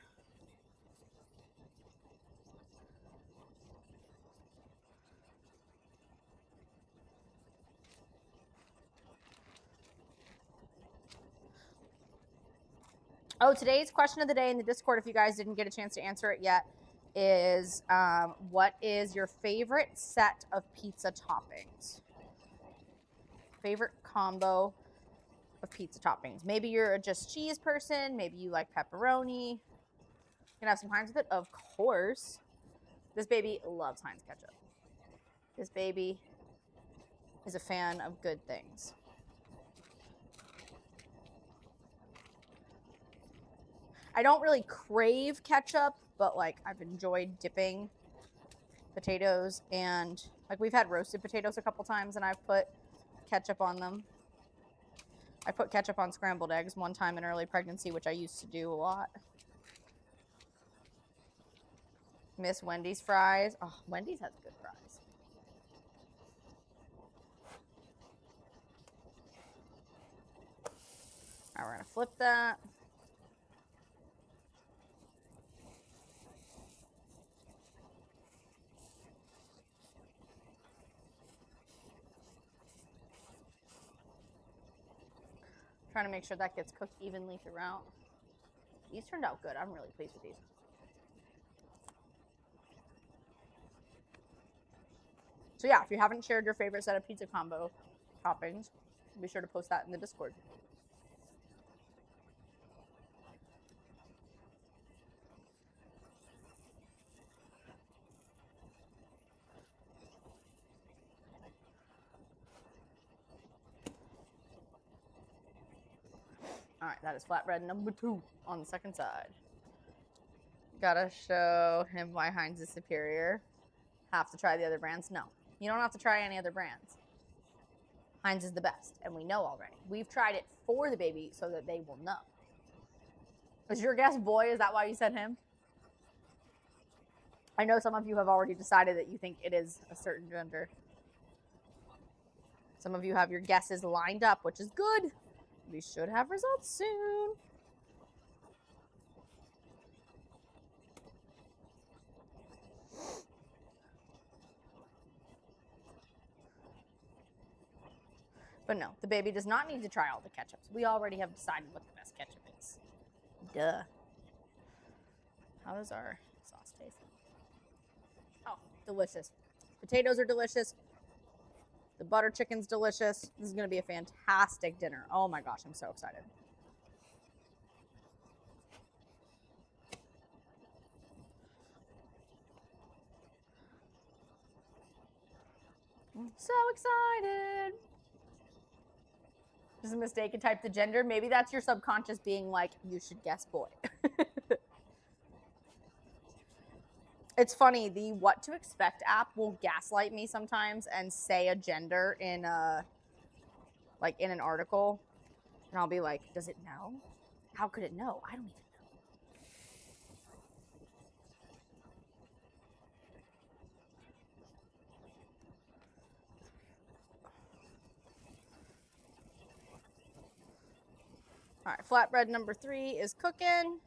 Oh, today's question of the day in the Discord, if you guys didn't get a chance to answer it yet, is what is your favorite set of pizza toppings? Favorite combo of pizza toppings. Maybe you're a just cheese person. Maybe you like pepperoni. You can have some Heinz with it, of course. This baby loves Heinz ketchup. This baby is a fan of good things. I don't really crave ketchup, but like I've enjoyed dipping potatoes, and like we've had roasted potatoes a couple times and I've put ketchup on them. I put ketchup on scrambled eggs one time in early pregnancy, which I used to do a lot. Miss Wendy's fries. Oh, Wendy's has good fries. All right, we're gonna flip that. Trying to make sure that gets cooked evenly throughout. These turned out good. I'm really pleased with these. So yeah, if you haven't shared your favorite set of pizza combo toppings, be sure to post that in the Discord. All right, that is flatbread number 2 on the second side. Gotta show him why Heinz is superior. Have to try the other brands? No, you don't have to try any other brands. Heinz is the best, and we know already. We've tried it for the baby so that they will know. Is your guess boy? Is that why you said him? I know some of you have already decided that you think it is a certain gender. Some of you have your guesses lined up, which is good. We should have results soon. But no, the baby does not need to try all the ketchups. We already have decided what the best ketchup is. Duh. How does our sauce taste? Oh, delicious. Potatoes are delicious. The butter chicken's delicious. This is going to be a fantastic dinner. Oh my gosh, I'm so excited. I'm so excited. Just a mistake and type the gender. Maybe that's your subconscious being like, you should guess boy. It's funny, the What to Expect app will gaslight me sometimes and say a gender in a, like in an article. And I'll be like, does it know? How could it know? I don't even know. All right, flatbread number 3 is cooking.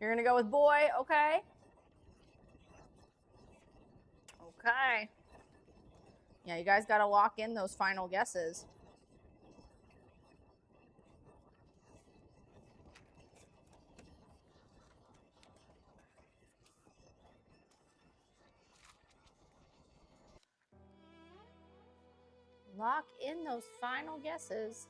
You're gonna go with boy, okay? Okay. Yeah, you guys gotta lock in those final guesses. Lock in those final guesses.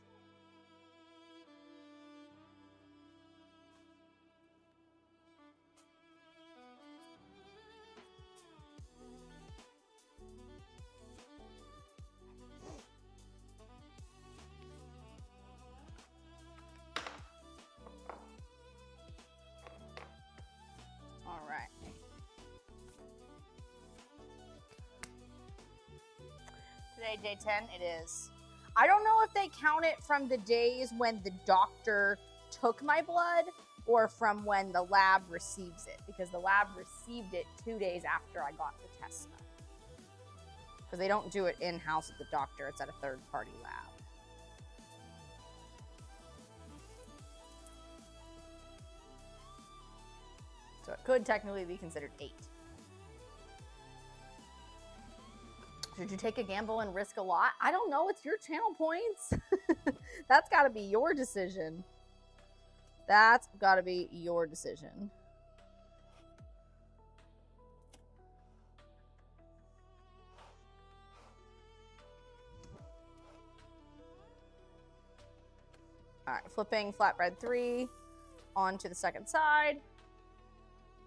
All right. Today, day 10, it is. I don't know if they count it from the days when the doctor took my blood or from when the lab receives it, because the lab received it 2 days after I got the test done. Because they don't do it in-house at the doctor, it's at a third-party lab. So it could technically be considered 8. Should you take a gamble and risk a lot? I don't know. It's your channel points. That's got to be your decision. That's got to be your decision. All right, flipping flatbread 3 onto the second side.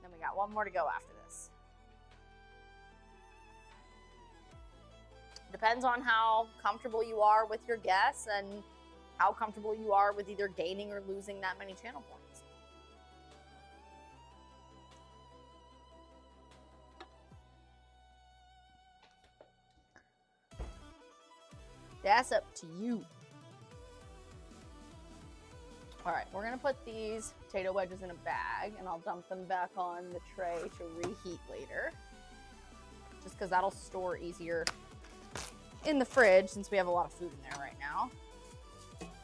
Then we got one more to go after this. Depends on how comfortable you are with your guess and how comfortable you are with either gaining or losing that many channel points. That's up to you. All right, we're gonna put these potato wedges in a bag and I'll dump them back on the tray to reheat later. Just because that'll store easier in the fridge since we have a lot of food in there right now.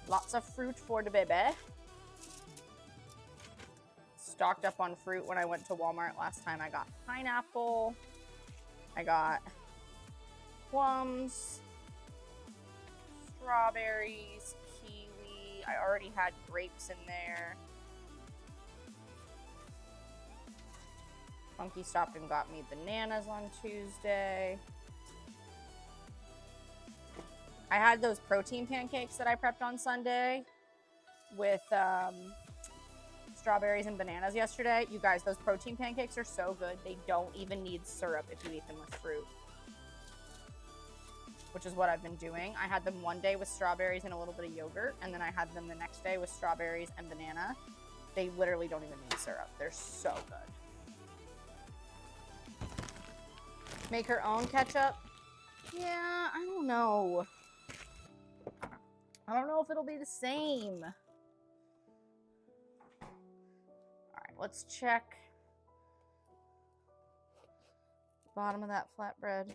Lots of fruit for the baby. Stocked up on fruit when I went to Walmart last time. I got pineapple, I got plums, strawberries, kiwi. I already had grapes in there. Funky stopped and got me bananas on Tuesday. I had those protein pancakes that I prepped on Sunday with strawberries and bananas yesterday. You guys, those protein pancakes are so good. They don't even need syrup if you eat them with fruit, which is what I've been doing. I had them one day with strawberries and a little bit of yogurt, and then I had them the next day with strawberries and banana. They literally don't even need syrup. They're so good. Make her own ketchup? Yeah, I don't know. I don't know if it'll be the same. All right, let's check the bottom of that flatbread.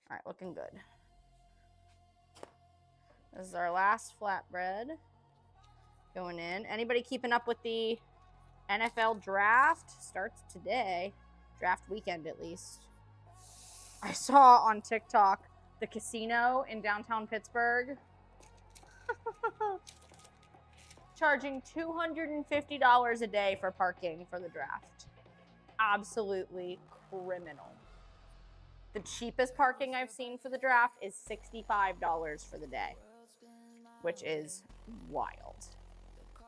All right, looking good. This is our last flatbread going in. Anybody keeping up with the NFL draft? Starts today. Draft weekend, at least. I saw on TikTok the casino in downtown Pittsburgh charging $250 a day for parking for the draft. Absolutely criminal. The cheapest parking I've seen for the draft is $65 for the day, which is wild.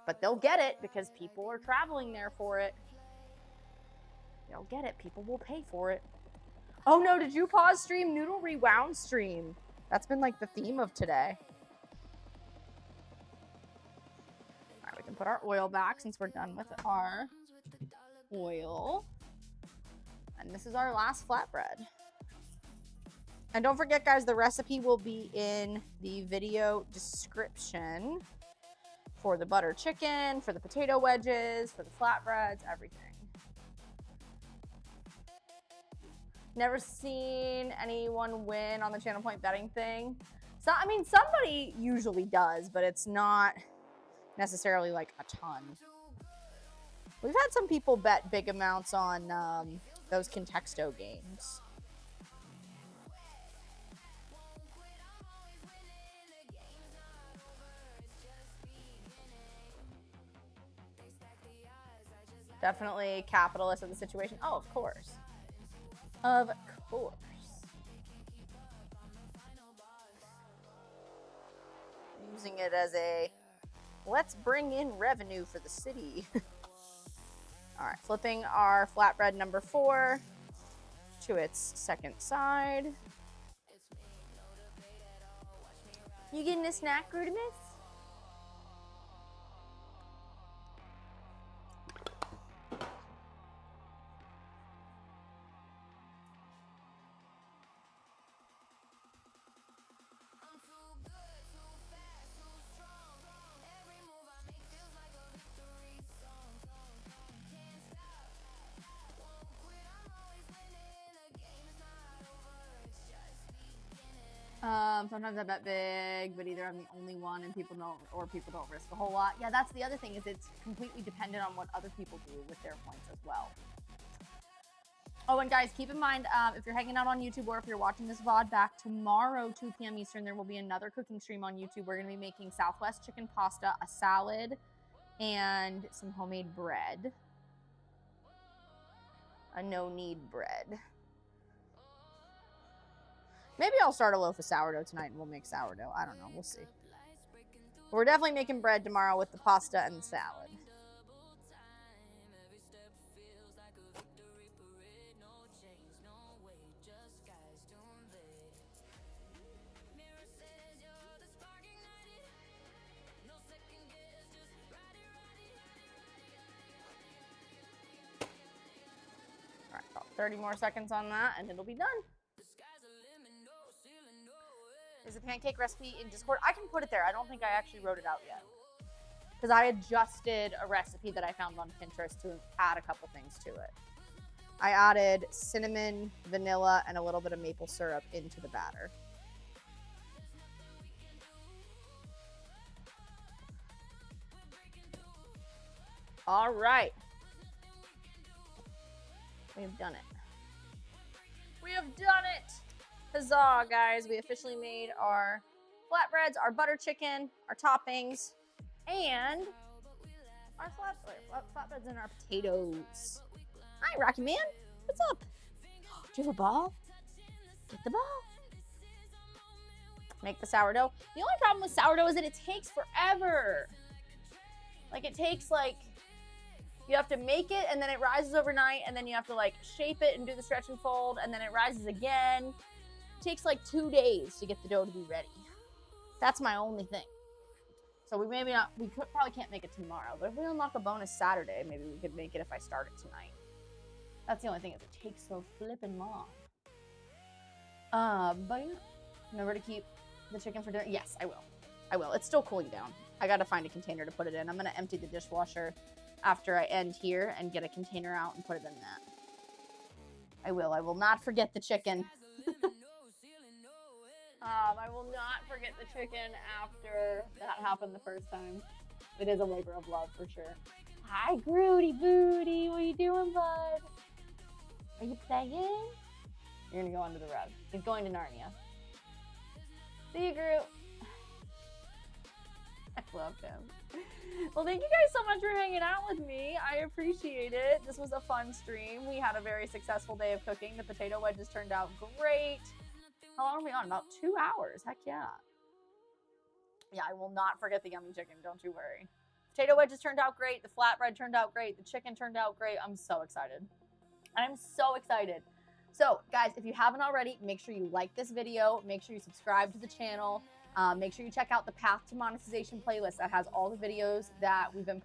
But they'll get it because people are traveling there for it. They'll get it. People will pay for it. Oh no, did you pause stream? Noodle rewound stream. That's been like the theme of today. All right, we can put our oil back since we're done with our oil. And this is our last flatbread. And don't forget, guys, the recipe will be in the video description for the butter chicken, for the potato wedges, for the flatbreads, everything. Never seen anyone win on the Channel Point betting thing. So, I mean, somebody usually does, but it's not necessarily like a ton. We've had some people bet big amounts on those Contexto games. Definitely capitalist of the situation. Oh, of course. Of course. Using it as a, let's bring in revenue for the city. All right, flipping our flatbread number 4 to its second side. You getting a snack, Rudimus? Sometimes I bet big, but either I'm the only one and people don't, or people don't risk a whole lot. Yeah, that's the other thing, is it's completely dependent on what other people do with their points as well. Oh, and guys, keep in mind, if you're hanging out on YouTube or if you're watching this VOD back, tomorrow, 2 p.m. Eastern, there will be another cooking stream on YouTube. We're going to be making Southwest chicken pasta, a salad, and some homemade bread. A no-knead bread. Maybe I'll start a loaf of sourdough tonight and we'll make sourdough. I don't know. We'll see. But we're definitely making bread tomorrow with the pasta and the salad. All right, about 30 more seconds on that and it'll be done. Is the pancake recipe in Discord? I can put it there. I don't think I actually wrote it out yet. Because I adjusted a recipe that I found on Pinterest to add a couple things to it. I added cinnamon, vanilla, and a little bit of maple syrup into the batter. All right. We have done it. We have done it. Huzzah, guys. We officially made our flatbreads, our butter chicken, our toppings, and our flatbreads and our potatoes. Hi, Rocky Man. What's up? Do you have a ball? Get the ball. Make the sourdough. The only problem with sourdough is that it takes forever. Like, it takes, like, you have to make it, and then it rises overnight, and then you have to, like, shape it and do the stretch and fold, and then it rises again. It takes, like, 2 days to get the dough to be ready. That's my only thing. So we probably can't make it tomorrow, but if we unlock a bonus Saturday, maybe we could make it if I start it tonight. That's the only thing, is it takes so flippin' long. But yeah, remember to keep the chicken for dinner. Yes, I will. I will. It's still cooling down. I gotta find a container to put it in. I'm gonna empty the dishwasher after I end here and get a container out and put it in that. I will. I will not forget the chicken. I will not forget the chicken after that happened the first time. It is a labor of love for sure. Hi, Groody Booty. What are you doing, bud? Are you playing? You're gonna go under the rug. He's going to Narnia. See you, Groot. I love him. Well, thank you guys so much for hanging out with me. I appreciate it. This was a fun stream. We had a very successful day of cooking. The potato wedges turned out great. How long are we on? About 2 hours. Heck yeah. Yeah, I will not forget the yummy chicken. Don't you worry. Potato wedges turned out great. The flatbread turned out great. The chicken turned out great. I'm so excited. I'm so excited. So, guys, if you haven't already, make sure you like this video. Make sure you subscribe to the channel. Make sure you check out the Path to Monetization playlist that has all the videos that we've been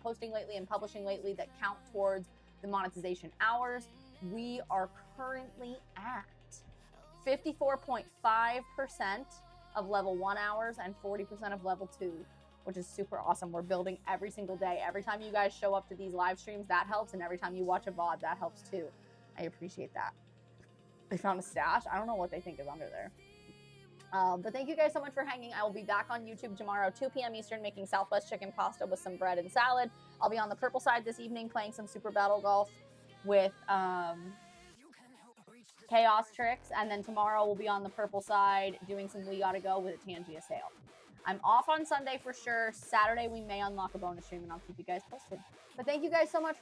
posting lately and publishing lately that count towards the monetization hours. We are currently at 54.5% of level 1 hours and 40% of level 2, which is super awesome. We're building every single day. Every time you guys show up to these live streams, that helps. And every time you watch a VOD, that helps too. I appreciate that. I found a stash. I don't know what they think is under there. But thank you guys so much for hanging. I will be back on YouTube tomorrow, 2 p.m. Eastern, making Southwest chicken pasta with some bread and salad. I'll be on the purple side this evening playing some Super Battle Golf with Chaos Tricks. And then tomorrow we'll be on the purple side doing some We Gotta Go with a Tangia sale. I'm off on Sunday for sure. Saturday we may unlock a bonus stream and I'll keep you guys posted. But thank you guys so much